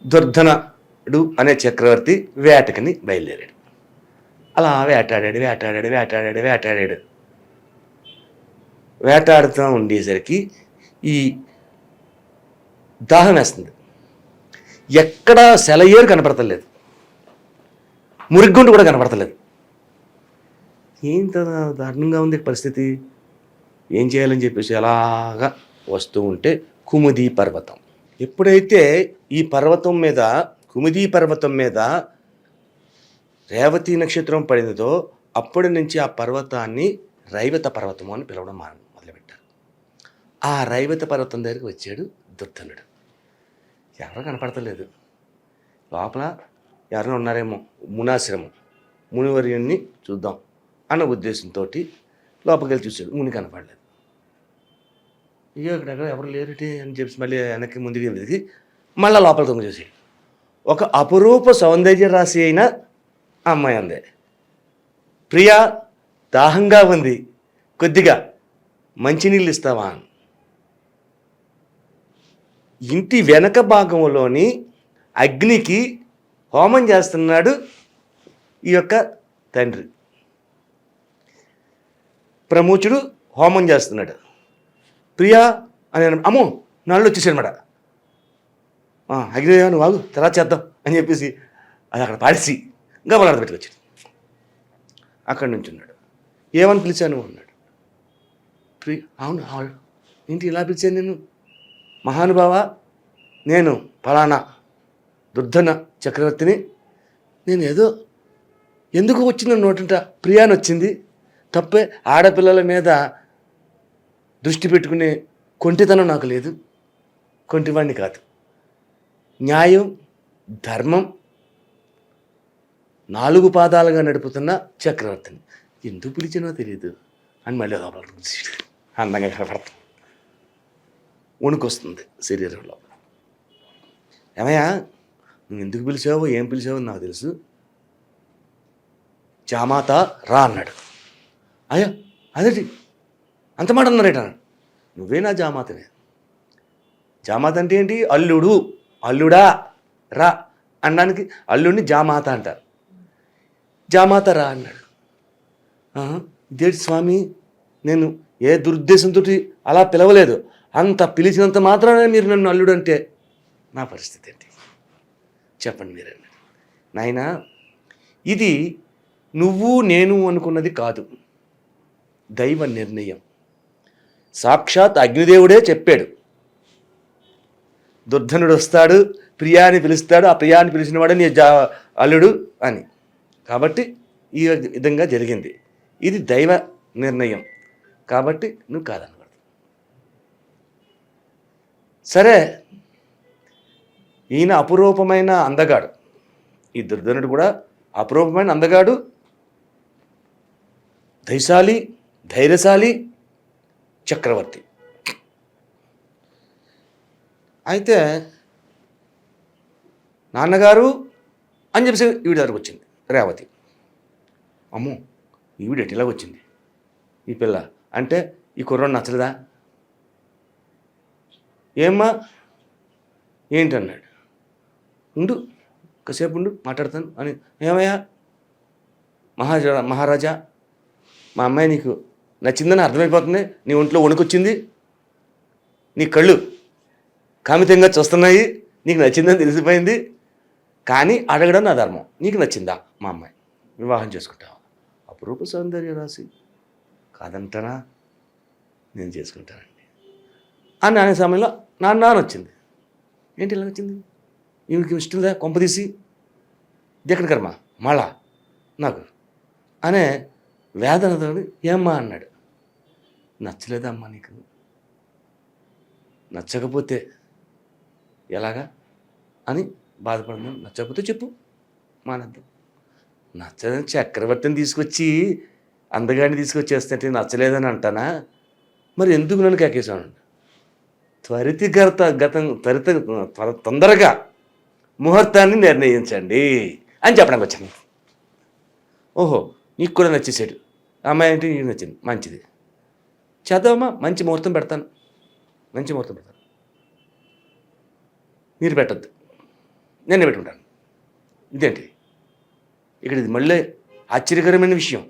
Speaker 2: దుర్ధనుడు అనే చక్రవర్తి వేటకని బయలుదేరాడు. అలా వేటాడాడు. వేటాడుతూ ఉండేసరికి ఈ దాహం వేస్తుంది. ఎక్కడా సెలయేరు కనపడతలేదు, మురిగ్గుండు కూడా కనపడతలేదు. ఏంత దారుణంగా ఉంది పరిస్థితి, ఏం చేయాలని చెప్పేసి అలాగా వస్తూ ఉంటే కుముది పర్వతం. ఎప్పుడైతే ఈ పర్వతం మీద, కుముది పర్వతం మీద రేవతి నక్షత్రం పడిందో అప్పటి నుంచి ఆ పర్వతాన్ని రైవత పర్వతము అని పిలవడం మొదలుపెట్టారు. ఆ రైవత పర్వతం దగ్గరికి వచ్చాడు దుర్ధనుడు. ఎవరో కనపడతలేదు, లోపల ఎవరైనా ఉన్నారేమో, మునాశ్రమం, మునివర్యుణ్ణి చూద్దాం అన్న ఉద్దేశంతో లోపలికి వెళ్ళి చూశాడు. ముని కనపడలేదు. ఇక ఇక్కడ ఎవరు లేరుటి అని చెప్పి మళ్ళీ వెనక్కి ముందుకు వెతికి మళ్ళీ లోపల తొంగి చూసాడు. ఒక అపురూప సౌందర్య రాశి అయిన అమ్మాయి ఉంది. ప్రియా, దాహంగా ఉంది, కొద్దిగా మంచినీళ్ళు ఇస్తావా? ఇంటి వెనక భాగంలోని అగ్నికి హోమం చేస్తున్నాడు ఈ యొక్క తండ్రి. ప్రముఖుడు హోమం చేస్తున్నాడు. ప్రియా అని అమ్మో నాళ్ళు వచ్చేసాడనమాట. అగ్నిదేవ నువ్వు వాగు తర్వాత చేద్దాం అని చెప్పేసి అది అక్కడ పాడేసి గబలాడ పెట్టుకొచ్చాడు. అక్కడి నుంచి ఉన్నాడు. ఏమని పిలిచాను అన్నాడు. ప్రియ అవును ఏంటి ఇలా పిలిచాను నేను? మహానుభావ, నేను ఫలానా దుర్ధన చక్రవర్తిని. నేను ఏదో ఎందుకు వచ్చింది నోటంట ప్రియాని వచ్చింది. తప్పే, ఆడపిల్లల మీద దృష్టి పెట్టుకునే కొంటితనం నాకు లేదు. కొంటివాణ్ణి కాదు. న్యాయం ధర్మం 4 పాదాలుగా నడుపుతున్న చక్రవర్తిని ఎందుకు పిలిచినో తెలియదు అని మళ్ళీ అందంగా కనపడతాం. వణుకొస్తుంది శరీరంలో. ఏమయ్యా నువ్వు ఎందుకు పిలిచావో ఏం పిలిచావో నాకు తెలుసు. జామాత రా అన్నాడు. అయ్యా అదేంటి అంత మాట అన్నారేట? నువ్వే నా జామాతనే. జామాత అంటే ఏంటి? అల్లుడు. అల్లుడా రా అనడానికి అల్లుడిని జామాత అంటారు. జామాత రా అన్నాడు. ఇదేంటి స్వామి, నేను ఏ దురుద్దేశంతో అలా పిలవలేదు. అంత పిలిచినంత మాత్రానే మీరు నన్ను అల్లుడు అంటే నా పరిస్థితి ఏంటి చెప్పండి మీరండి. నాయనా, ఇది నువ్వు నేను అనుకున్నది కాదు, దైవ నిర్ణయం. సాక్షాత్ అగ్నిదేవుడే చెప్పాడు, దుర్ధనుడు వస్తాడు, ప్రియాని పిలుస్తాడు, ఆ ప్రియాని పిలిచిన వాడే నీ అల్లుడు అని. కాబట్టి ఈ విధంగా జరిగింది. ఇది దైవ నిర్ణయం కాబట్టి నువ్వు కాదనకూడదు. సరే, ఈయన అపురూపమైన అందగాడు. ఈ దుర్ధనుడు కూడా అపురూపమైన అందగాడు, ధైర్యశాలి చక్రవర్తి. అయితే నాన్నగారు అని చెప్పేసి ఈవిడ దగ్గరకు వచ్చింది రేవతి. అమ్మో ఈవిడ ఎలాగ వచ్చింది ఈ పిల్ల అంటే ఈ కుర్రోడు నచ్చలేదా? ఏమ్మా ఏంటన్నాడు. ఉండు కాసేపు ఉండు మాట్లాడతాను అని. ఏమయ్యా మహారాజా, మా అమ్మాయి నీకు నచ్చిందని అర్థమైపోతుంది. నీ ఒంట్లో వణుకొచ్చింది, నీ కళ్ళు కామితంగా చూస్తున్నాయి, నీకు నచ్చిందని తెలిసిపోయింది. కానీ అడగడం నా ధర్మం. నీకు నచ్చిందా మా అమ్మాయి? వివాహం చేసుకుంటావా? అపురూప సౌందర్య రాశి, కాదంటానా? నేను చేసుకుంటానండి అని అనే సమయంలో నాన్న వచ్చింది. ఏంటి ఇలా వచ్చింది? ఈవిడికి ఇష్టందా కొంపదీసి? ఇది ఎక్కడ కర్మ మళ్ళా నాకు అనే వేదనతో ఏమ్మా అన్నాడు. నచ్చలేదమ్మా నీకు? నచ్చకపోతే ఎలాగా అని బాధపడదు. నచ్చకపోతే చెప్పు, మానేద్దాం. నచ్చదని చక్రవర్తిని తీసుకొచ్చి అందగాడిని తీసుకొచ్చేస్తే నచ్చలేదని అంటానా? మరి ఎందుకు నన్ను కేకేశాను? తొందరగా ముహూర్తాన్ని నిర్ణయించండి అని చెప్పడానికి వచ్చాను. ఓహో నీకు కూడా నచ్చేసాడు, అమ్మాయి అంటే నీకు నచ్చింది, మంచిది, చదవమ్మా, మంచి ముహూర్తం పెడతాను, మంచి ముహూర్తం పెడతాను. మీరు పెట్టద్దు, నేనే పెట్టుకుంటాను. ఇదేంటి ఇక్కడ? ఇది మళ్ళీ ఆశ్చర్యకరమైన విషయం.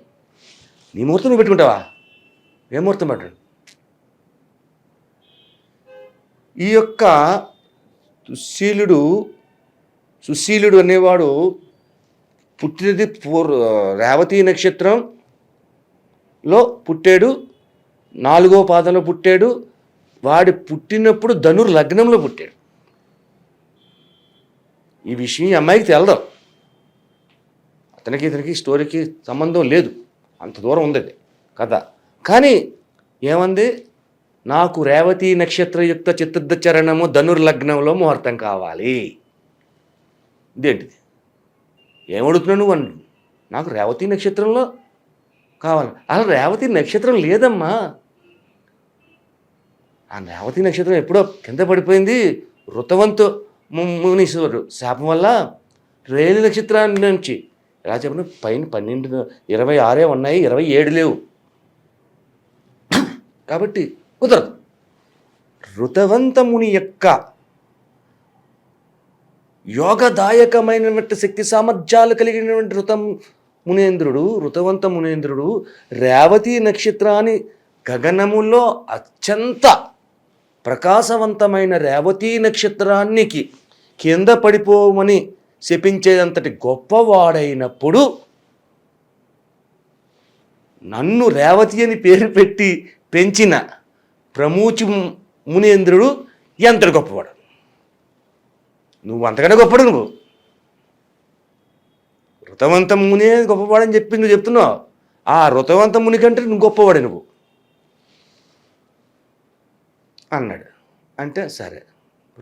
Speaker 2: నీ ముహూర్తం నువ్వు పెట్టుకుంటావా? ఏ ముహూర్తం పెట్టండి? ఈ యొక్క సుశీలుడు అనేవాడు పుట్టినది రేవతి నక్షత్రంలో పుట్టాడు, 4వ పాదంలో పుట్టాడు. వాడి పుట్టినప్పుడు ధనుర్లగ్నంలో పుట్టాడు. ఈ విషయం ఈ అమ్మాయికి తెలదు. ఇతనికి స్టోరీకి సంబంధం లేదు, అంత దూరం ఉంది కథ. కానీ ఏమంది? నాకు రేవతి నక్షత్రయుక్త చతుర్థ చరణము ధనుర్లగ్నంలో ముహూర్తం కావాలి. ఇదేంటిది? ఏమడుగుతున్నావు నువ్వు అని? నాకు రేవతి నక్షత్రంలో కావాలి. అలా రేవతి నక్షత్రం లేదమ్మా. ఆ రేవతి నక్షత్రం ఎప్పుడో కింద పడిపోయింది. ఋతవంతు మునీశ్వరుడు శాపం వల్ల రేలి నక్షత్రాన్ని నుంచి ఎలా చెప్పిన పైన 12, 26 ఉన్నాయి, 27 లేవు. కాబట్టి కుదరదు. ఋతవంత ముని యొక్క యోగదాయకమైనటువంటి శక్తి సామర్థ్యాలు కలిగినటువంటి ఋతవంత మునేంద్రుడు రేవతి నక్షత్రాన్ని గగనములో అత్యంత ప్రకాశవంతమైన రేవతీ నక్షత్రానికి కింద పడిపోమని శపించేదంతటి గొప్పవాడైనప్పుడు నన్ను రేవతి అని పేరు పెట్టి పెంచిన ప్రమూచి మునేంద్రుడు ఎంతటి గొప్పవాడు. నువ్వు అంతకంటే గొప్పడు. నువ్వు ఋతవంత మునే గొప్పవాడని చెప్పి నువ్వు చెప్తున్నావు. ఆ ఋతవంత ముని కంటే నువ్వు గొప్పవాడు నువ్వు అన్నాడు. అంటే సరే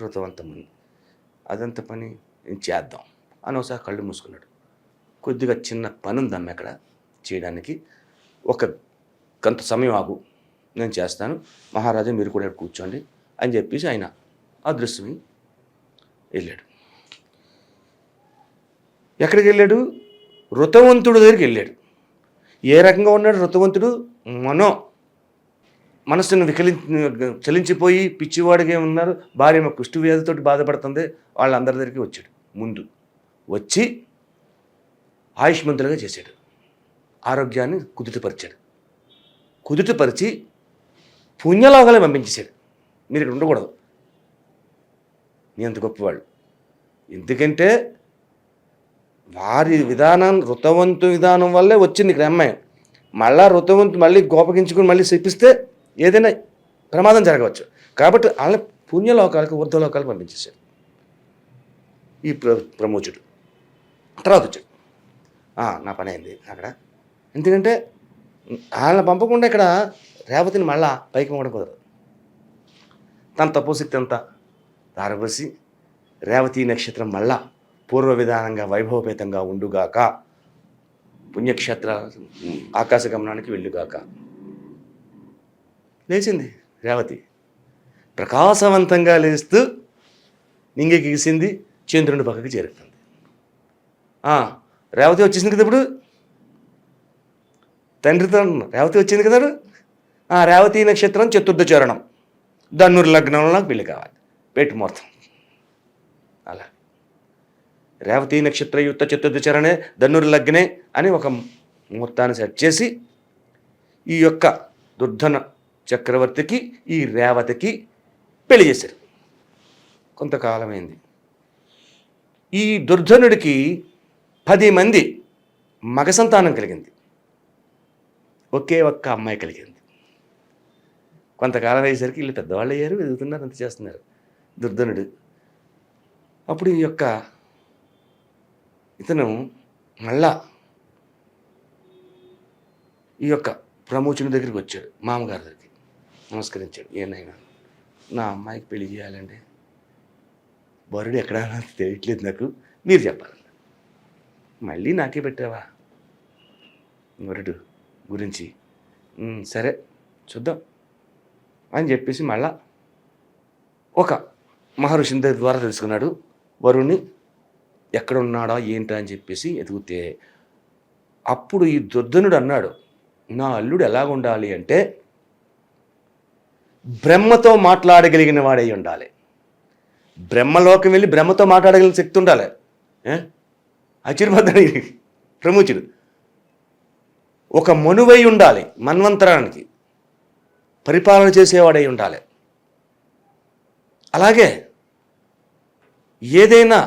Speaker 2: ఋతవంత ముని అదంత పని నేను చేద్దాం అని ఒకసారి కళ్ళు మూసుకున్నాడు. కొద్దిగా చిన్న పని ఉందమ్మ అక్కడ చేయడానికి, ఒక గంట సమయం ఆగు, నేను చేస్తాను, మహారాజా మీరు కూడా కూర్చోండి అని చెప్పేసి ఆయన అదృశ్యమై వెళ్ళాడు. ఎక్కడికి వెళ్ళాడు? ఋతవంతుడు దగ్గరికి వెళ్ళాడు. ఏ రకంగా ఉన్నాడు ఋతవంతుడు? మనస్సును చలించిపోయి పిచ్చివాడిగా ఉన్నారు. భార్య కుష్టి వ్యాధితోటి బాధపడుతుంది. వాళ్ళందరి దగ్గరికి వచ్చాడు. ముందు వచ్చి ఆయుష్మంతులుగా చేశాడు. ఆరోగ్యాన్ని కుదుటపరిచి పుణ్యలోకాలే పంపించేశాడు. మీరు ఇక్కడ ఉండకూడదు, నీ అంత గొప్పవాళ్ళు. ఎందుకంటే వారి విధానం ఋతవంతు విధానం వల్లే వచ్చింది ఇక్కడ అమ్మాయి. మళ్ళా ఋతవంతు మళ్ళీ గోపగించుకుని మళ్ళీ చెప్పిస్తే ఏదైనా ప్రమాదం జరగవచ్చు. కాబట్టి వాళ్ళని పుణ్యలోకాలకు ఊర్ధ్వలోకాలకు పంపించేశాడు ఈ ప్రమోచుడు. తర్వాత వచ్చాడు. నా పని అయింది అక్కడ. ఎందుకంటే వాళ్ళని పంపకుండా ఇక్కడ రేవతిని మళ్ళా పైకి పంపడం కుదరదు. తన తపోశక్తి అంతా ధారపోసి రేవతి నక్షత్రం మళ్ళా పూర్వ విధానంగా వైభవపేతంగా ఉండుగాక, పుణ్యక్షేత్ర ఆకాశ గమనానికి వెళ్ళుగాక. లేచింది రేవతి, ప్రకాశవంతంగా లేస్తూ నింగికిసింది, చంద్రుని పక్కకి చేరుతుంది. రేవతి వచ్చేసింది కదా ఇప్పుడు, తండ్రితో రేవతి వచ్చింది కదా. రేవతి నక్షత్రం చతుర్థ చరణం, ధనుర్ లగ్నంలో నాకు పెళ్లి కావాలి, పెట్టి ముహూర్తం. అలా రేవతి నక్షత్రయుక్త చతుర్థ చరణే ధనుర్ లగ్నే అని ఒక ముహూర్తాన్ని సెట్ చేసి ఈ యొక్క దుర్ధన చక్రవర్తికి ఈ రేవతికి పెళ్లి చేశారు. కొంతకాలమైంది. ఈ దుర్ధనుడికి 10 మంది మగ సంతానం కలిగింది, ఒకే ఒక్క అమ్మాయి కలిగింది. కొంతకాలం అయ్యేసరికి వీళ్ళు పెద్దవాళ్ళు అయ్యారు, ఎదుగుతున్నారు, అంత చేస్తున్నారు. దుర్ధనుడు అప్పుడు ఇతను మళ్ళా ఈ యొక్క ప్రమోచుని దగ్గరికి వచ్చాడు. మామగారి దగ్గరికి నమస్కరించాడు. ఏనైనా నా అమ్మాయికి పెళ్లి చేయాలండి, వరుడు ఎక్కడా తెలియట్లేదు, నాకు మీరు చెప్పాలి. మళ్ళీ నాకే పెట్టావా వరుడు గురించి? సరే చూద్దాం అని చెప్పేసి మళ్ళా ఒక మహర్షి ద్వారా తెలుసుకున్నాడు. వరుణ్ణి ఎక్కడ ఉన్నాడా ఏంటా అని చెప్పేసి ఎదుగుతే అప్పుడు ఈ దుర్ధనుడు అన్నాడు, నా అల్లుడు ఎలాగ ఉండాలి అంటే బ్రహ్మతో మాట్లాడగలిగిన వాడై ఉండాలి. బ్రహ్మలోకి వెళ్ళి బ్రహ్మతో మాట్లాడగలిగిన శక్తి ఉండాలి. ఆశీర్వాదాన్ని ప్రముచుడు ఒక మనువై ఉండాలి, మన్వంతరానికి పరిపాలన చేసేవాడై ఉండాలి. అలాగే ఏదైనా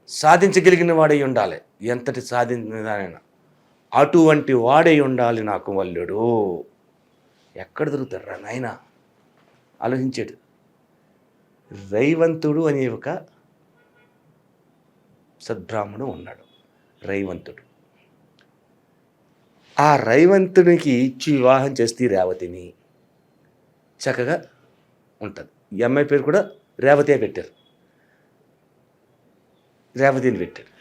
Speaker 2: సాధించగలిగిన వాడై ఉండాలి, ఎంతటి సాధించినదైనా అటువంటి వాడై ఉండాలి నాకు వల్లుడు. ఎక్కడ దొరుకుతారా నాయన ఆలోచించాడు. రైవంతుడు అనే ఒక సద్బ్రాహ్మణుడు ఉన్నాడు, రైవంతుడు. ఆ రైవంతునికి ఇచ్చి వివాహం చేస్తే రేవతిని చక్కగా ఉంటుంది. ఈ అమ్మాయి పేరు కూడా రేవతే పెట్టారు, రేవతిని పెట్టారు.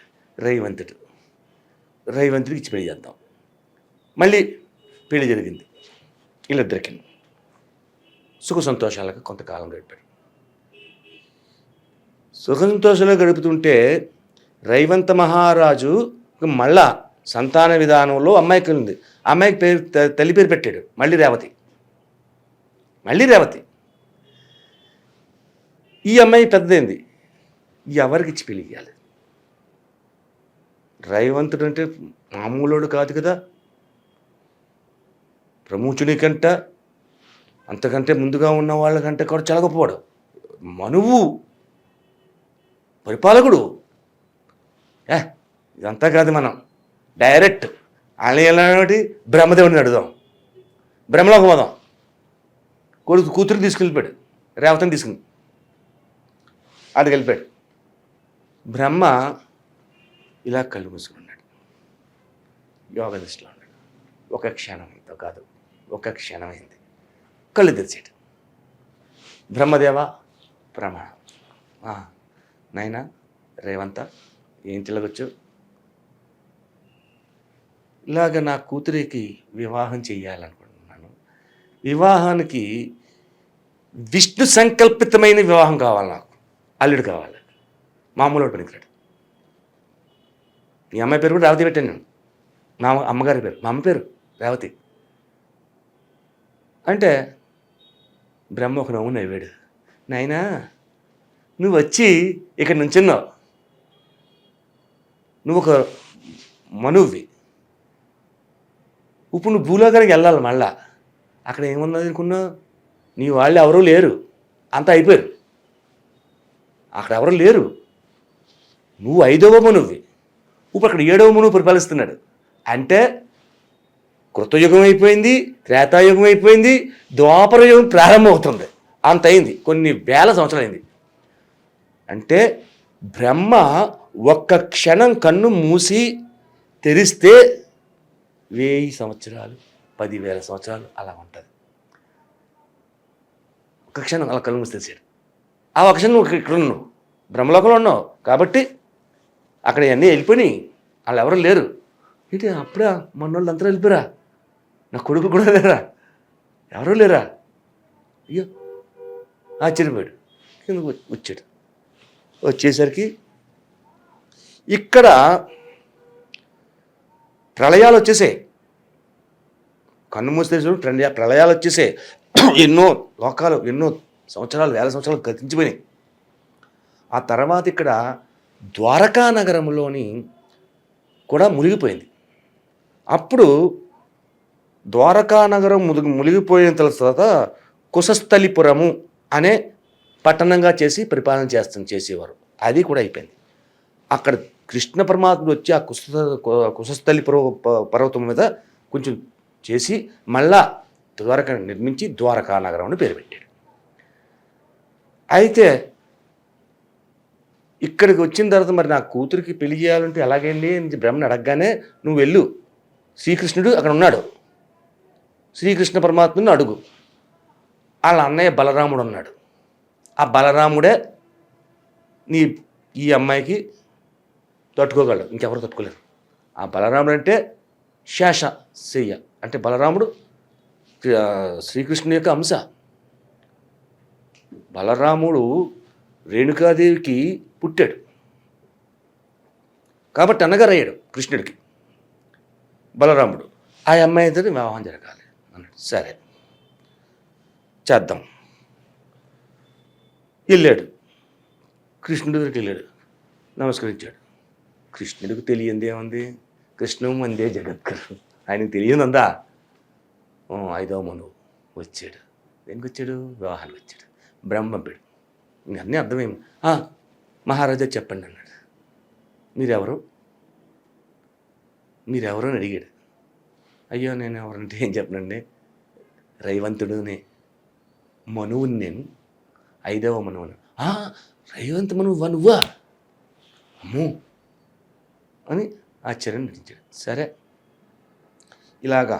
Speaker 2: రైవంతుడికి ఇచ్చి పెళ్లి చేద్దాం. మళ్ళీ పెళ్లి జరిగింది. వీళ్ళిద్దరికి సుఖ సంతోషాలకు కొంతకాలం గడిపాడు. సుఖ సంతోషాలు గడుపుతుంటే రైవంత మహారాజు మళ్ళా సంతాన విధానంలో అమ్మాయికి ఉంది. అమ్మాయికి పేరు తల్లి పేరు పెట్టాడు, మళ్ళీ రేవతి. ఈ అమ్మాయి పెద్దదైంది, ఎవరికి ఇచ్చి పెళ్లి చేయాలి? రైవంతుడు అంటే మామూలుడు కాదు కదా. ప్రముచుని కంట అంతకంటే ముందుగా ఉన్న వాళ్ళకంటే కూడా చాలా గొప్పవాడు. మనువు పరిపాలకుడు. ఇదంతా కాదు, మనం డైరెక్ట్ ఆలయాలటి బ్రహ్మదేవుడిని అడుగుదాం, బ్రహ్మలోకి పోదాం. కూతురు తీసుకెళ్ళిపోయాడు, రేవతిని తీసుకుని అటు వెళ్ళిపోయాడు. బ్రహ్మ ఇలా కళ్ళు మూసుకున్నాడు, యోగ దృష్టిలో ఉన్నాడు. ఒక క్షణంతో కాదు, ఒక క్షణమైంది, కళ్ళు తెరిచాడు. బ్రహ్మదేవ ప్రమాణం. నాయనా రేవంత, ఏం తిలగొచ్చు? ఇలాగ నా కూతురికి వివాహం చెయ్యాలనుకుంటున్నాను. వివాహానికి విష్ణు సంకల్పితమైన వివాహం కావాలి, నాకు అల్లుడు కావాలి, మామూలు పనికిరాడు. మీ అమ్మాయి పేరు కూడా రేవతి పెట్టాను నేను, మా అమ్మగారి పేరు, మా అమ్మ పేరు రేవతి అంటే బ్రహ్మ ఒక నవ్వు నవ్వాడు. నాయనా నువ్వు వచ్చి ఇక్కడ నుంచున్నావు, నువ్వు ఒక మనువ్వి, ఇప్పుడు నువ్వు భూలోకానికి వెళ్ళాలి. మళ్ళా అక్కడ ఏమున్నది అనుకున్నావు? నీ వాళ్ళు ఎవరూ లేరు, అంతా అయిపోయారు, అక్కడ ఎవరు లేరు. నువ్వు 5వ మనువ్వి, ఇప్పుడు అక్కడ 7వ మనువు పరిపాలిస్తున్నాడు. అంటే కృతయుగం అయిపోయింది, త్రేతాయుగం అయిపోయింది, ద్వాపర యుగం ప్రారంభమవుతుంది. అంత అయింది, కొన్ని వేల సంవత్సరాలు అయింది. అంటే బ్రహ్మ ఒక్క క్షణం కన్ను మూసి తెరిస్తే 1000 సంవత్సరాలు, 10,000 సంవత్సరాలు అలా ఉంటుంది. ఒక క్షణం అలా కళ్ళు మూసి తెరిచాడు. ఆ ఒక క్షణం నువ్వు ఇక్కడ ఉన్నావు, బ్రహ్మలోకంలో ఉన్నావు కాబట్టి అక్కడ అన్నీ వెళ్ళిపోయినాయి, వాళ్ళు ఎవరు లేరు. ఏంటి అప్పుడా మొన్నోళ్ళు అంతా వెళ్ళిపోయారా? నా కొడుకు కూడా లేరా? ఎవరూ లేరా? అయ్యో ఆశ్చర్యపోయాడు. కిందకు వచ్చాడు. వచ్చేసరికి ఇక్కడ ప్రళయాలు వచ్చేసాయి. కన్ను మూసేసరికి ప్రళయాలు వచ్చేసాయి. ఎన్నో లోకాలు, ఎన్నో సంవత్సరాలు, వేల సంవత్సరాలు గతించిపోయినాయి. ఆ తర్వాత ఇక్కడ ద్వారకా నగరంలోని కూడా మునిగిపోయింది. అప్పుడు ద్వారకా నగరం మునిగిపోయిన తర్వాత కుశస్థలిపురము అనే పట్టణంగా చేసి పరిపాలన చేసేవారు. అది కూడా అయిపోయింది. అక్కడ కృష్ణ పరమాత్ముడు వచ్చి ఆ కుశస్థలి పర్వతం మీద కొంచెం చేసి మళ్ళా ద్వారక నిర్మించి ద్వారకా నగరం అని పేరు పెట్టాడు. అయితే ఇక్కడికి వచ్చిన తర్వాత మరి నా కూతురికి పెళ్లి చేయాలంటే ఎలాగైంది అని బ్రహ్మని అడగగానే, నువ్వు వెళ్ళు, శ్రీకృష్ణుడు అక్కడ ఉన్నాడు, శ్రీకృష్ణ పరమాత్ముని అడుగు. వాళ్ళ అన్నయ్య బలరాముడు ఉన్నాడు, ఆ బలరాముడే ఈ అమ్మాయికి తట్టుకోగలడు, ఇంకెవరు తట్టుకోలేరు. ఆ బలరాముడు అంటే శేషశయ్య, అంటే బలరాముడు శ్రీకృష్ణుని యొక్క అంశ. బలరాముడు రేణుకాదేవికి పుట్టాడు కాబట్టి అన్నగారు అయ్యాడు కృష్ణుడికి బలరాముడు. ఆ అమ్మాయితో వివాహం జరగాలి అన్నాడు. సరే చేద్దాం. వెళ్ళాడు, కృష్ణుడి దగ్గరికి వెళ్ళాడు, నమస్కరించాడు. కృష్ణుడికి తెలియంది ఏముంది? కృష్ణు మందే జగద్గురు, ఆయనకు తెలియదందా? 5వ మనువు వచ్చాడు. దేనికి వచ్చాడు? వివాహానికి వచ్చాడు. బ్రహ్మ పంపాడు. అన్నీ అర్థమేమి? మహారాజా చెప్పండి అన్నాడు. మీరెవరు అని అడిగాడు. అయ్యో నేను ఎవరంటే ఏం చెప్పనండి, రైవంతుడునే, మనువుని నేను, 5వ మనువును. రైవంత మనువు నువ్వా? అమ్మో అని ఆశ్చర్యం నటించాడు. సరే ఇలాగా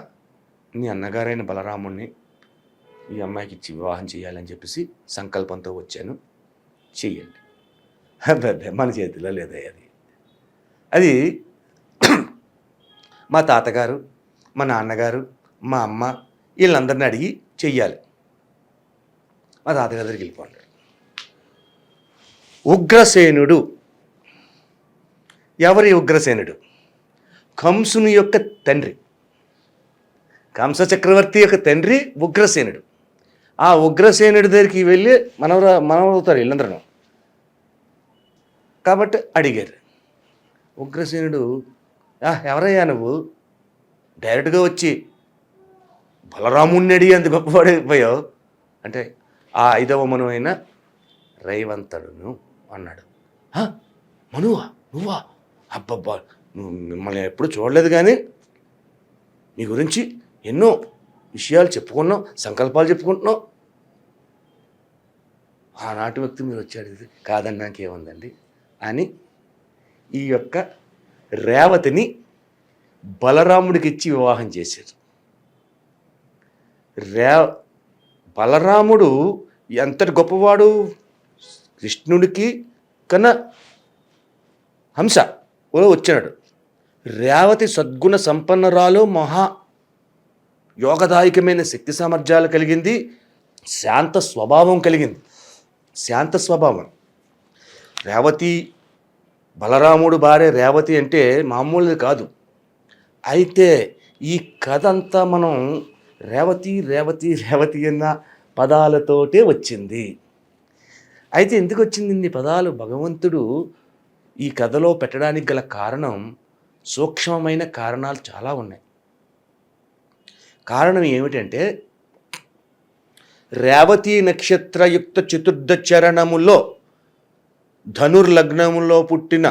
Speaker 2: నీ అన్నగారైన బలరాముణ్ణి ఈ అమ్మాయికి ఇచ్చి వివాహం చేయాలని చెప్పేసి సంకల్పంతో వచ్చాను, చెయ్యండి. అబ్బాయి మన చేతిలో లేదా అది మా తాతగారు, మా నాన్నగారు, మా అమ్మ వీళ్ళందరినీ అడిగి చెయ్యాలి. మా తాతగారి దగ్గరికి వెళ్ళిపోండి. ఉగ్రసేనుడు. ఎవరి ఉగ్రసేనుడు? కంసుని యొక్క తండ్రి, కంస చక్రవర్తి యొక్క తండ్రి ఉగ్రసేనుడు. ఆ ఉగ్రసేనుడి దగ్గరికి వెళ్ళి మనవవుతారు వీళ్ళందరూ. కాబట్టి అడిగారు. ఉగ్రసేనుడు, ఎవరయ్యా నువ్వు? డైరెక్ట్గా వచ్చి బలరాముణ్ణి అడిగి అంత గొప్పవాడైపోయావు, అంటే ఆ 5వ మనువు అయిన రైవంతడును అన్నాడు. మనువా, నువ్వా? అబ్బబ్బా, నువ్వు మిమ్మల్ని ఎప్పుడు చూడలేదు, కానీ మీ గురించి ఎన్నో విషయాలు చెప్పుకున్నాం, సంకల్పాలు చెప్పుకుంటున్నాం. ఆనాటి వ్యక్తి మీరు వచ్చాడు, ఇది కాదని నాకేముందండి అని ఈ యొక్క రేవతిని బలరాముడికి ఇచ్చి వివాహం చేశారు. బలరాముడు ఎంతటి గొప్పవాడు, కృష్ణుడికి కన్నా హంస వచ్చాడు. రేవతి సద్గుణ సంపన్నరాలు, మహా యోగదాయకమైన శక్తి సామర్థ్యాలు కలిగింది, శాంత స్వభావం కలిగింది. శాంత స్వభావం. రేవతి, బలరాముడు భార్య రేవతి అంటే మామూలుది కాదు. అయితే ఈ కథ అంతా మనం రేవతి రేవతి రేవతి అన్న పదాలతోటే వచ్చింది. అయితే ఎందుకు వచ్చింది ఇన్ని పదాలు? భగవంతుడు ఈ కథలో పెట్టడానికి గల కారణం, సూక్ష్మమైన కారణాలు చాలా ఉన్నాయి. కారణం ఏమిటంటే, రేవతి నక్షత్రయుక్త చతుర్థ చరణములో ధనుర్లగ్నములో పుట్టిన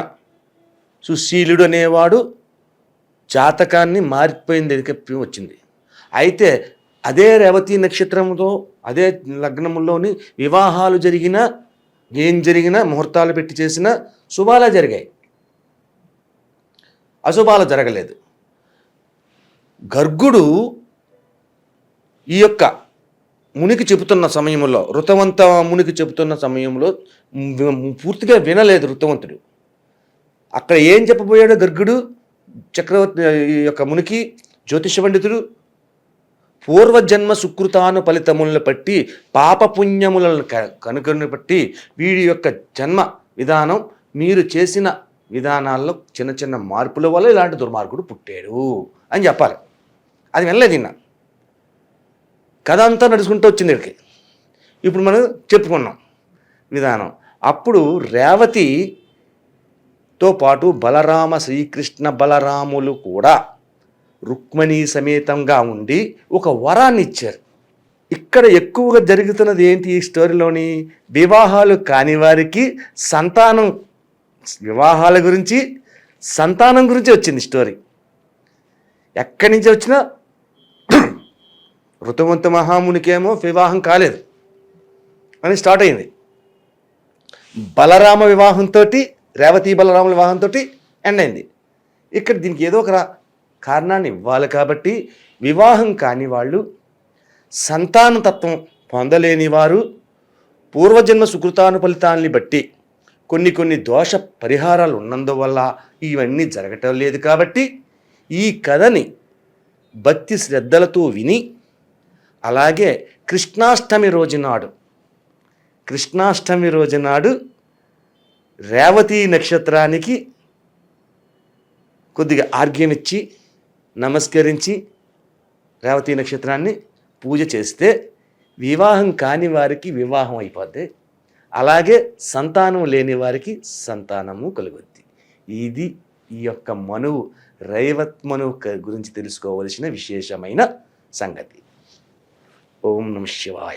Speaker 2: సుశీలుడు అనేవాడు జాతకాన్ని మారిపోయింది వచ్చింది. అయితే అదే రేవతి నక్షత్రంతో అదే లగ్నములోని వివాహాలు జరిగినా, ఏం జరిగినా, ముహూర్తాలు పెట్టి చేసినా శుభాలే జరిగాయి, అశుభాలు జరగలేదు. గర్గుడు ఈ యొక్క మునికి చెబుతున్న సమయంలో, ఋతవంత మునికి చెబుతున్న సమయంలో పూర్తిగా వినలేదు ఋతవంతుడు. అక్కడ ఏం చెప్పబోయాడు గర్గుడు? చక్రవర్తి ఈ యొక్క మునికి జ్యోతిష పండితుడు, పూర్వజన్మ సుకృతాను ఫలితములను బట్టి, పాపపుణ్యములను కనుకను బట్టి వీడి యొక్క జన్మ విధానం, మీరు చేసిన విధానాల్లో చిన్న చిన్న మార్పుల వల్ల ఇలాంటి దుర్మార్గుడు పుట్టాడు అని చెప్పాలి. అది వినలేదు నిన్న. కథ అంతా నడుచుకుంటూ వచ్చింది ఇక్కడికి. ఇప్పుడు మనం చెప్పుకున్నాం విధానం. అప్పుడు రేవతితో పాటు బలరామ, శ్రీకృష్ణ బలరాములు కూడా రుక్మిణీ సమేతంగా ఉండి ఒక వరాన్ని ఇచ్చారు. ఇక్కడ ఎక్కువగా జరుగుతున్నది ఏంటి ఈ స్టోరీలోని? వివాహాలు కాని వారికి సంతానం, వివాహాల గురించి, సంతానం గురించి వచ్చింది స్టోరీ. ఎక్కడి నుంచి వచ్చినా ఋతువంత మహామునికేమో వివాహం కాలేదు అని స్టార్ట్ అయింది. బలరామ వివాహంతో, రేవతి బలరాముల వివాహంతో ఎండ్ అయింది. ఇక్కడ దీనికి ఏదో ఒక కారణాన్ని ఇవ్వాలి కాబట్టి, వివాహం కాని వాళ్ళు, సంతానతత్వం పొందలేని వారు, పూర్వజన్మ సుకృతాను ఫలితాన్ని బట్టి కొన్ని దోష పరిహారాలు ఉన్నందువల్ల ఇవన్నీ జరగటం లేదు. కాబట్టి ఈ కథని భక్తి శ్రద్ధలతో విని, అలాగే కృష్ణాష్టమి రోజునాడు రేవతి నక్షత్రానికి కొద్దిగా ఆర్ఘ్యం ఇచ్చి, నమస్కరించి రేవతి నక్షత్రాన్ని పూజ చేస్తే వివాహం కాని వారికి వివాహం అయిపోద్ది, అలాగే సంతానం లేని వారికి సంతానము కలుగుద్ది. ఇది ఈ యొక్క మనువు, రైవత్ మనువు గురించి తెలుసుకోవలసిన విశేషమైన సంగతి. ఓం నమః శివాయ.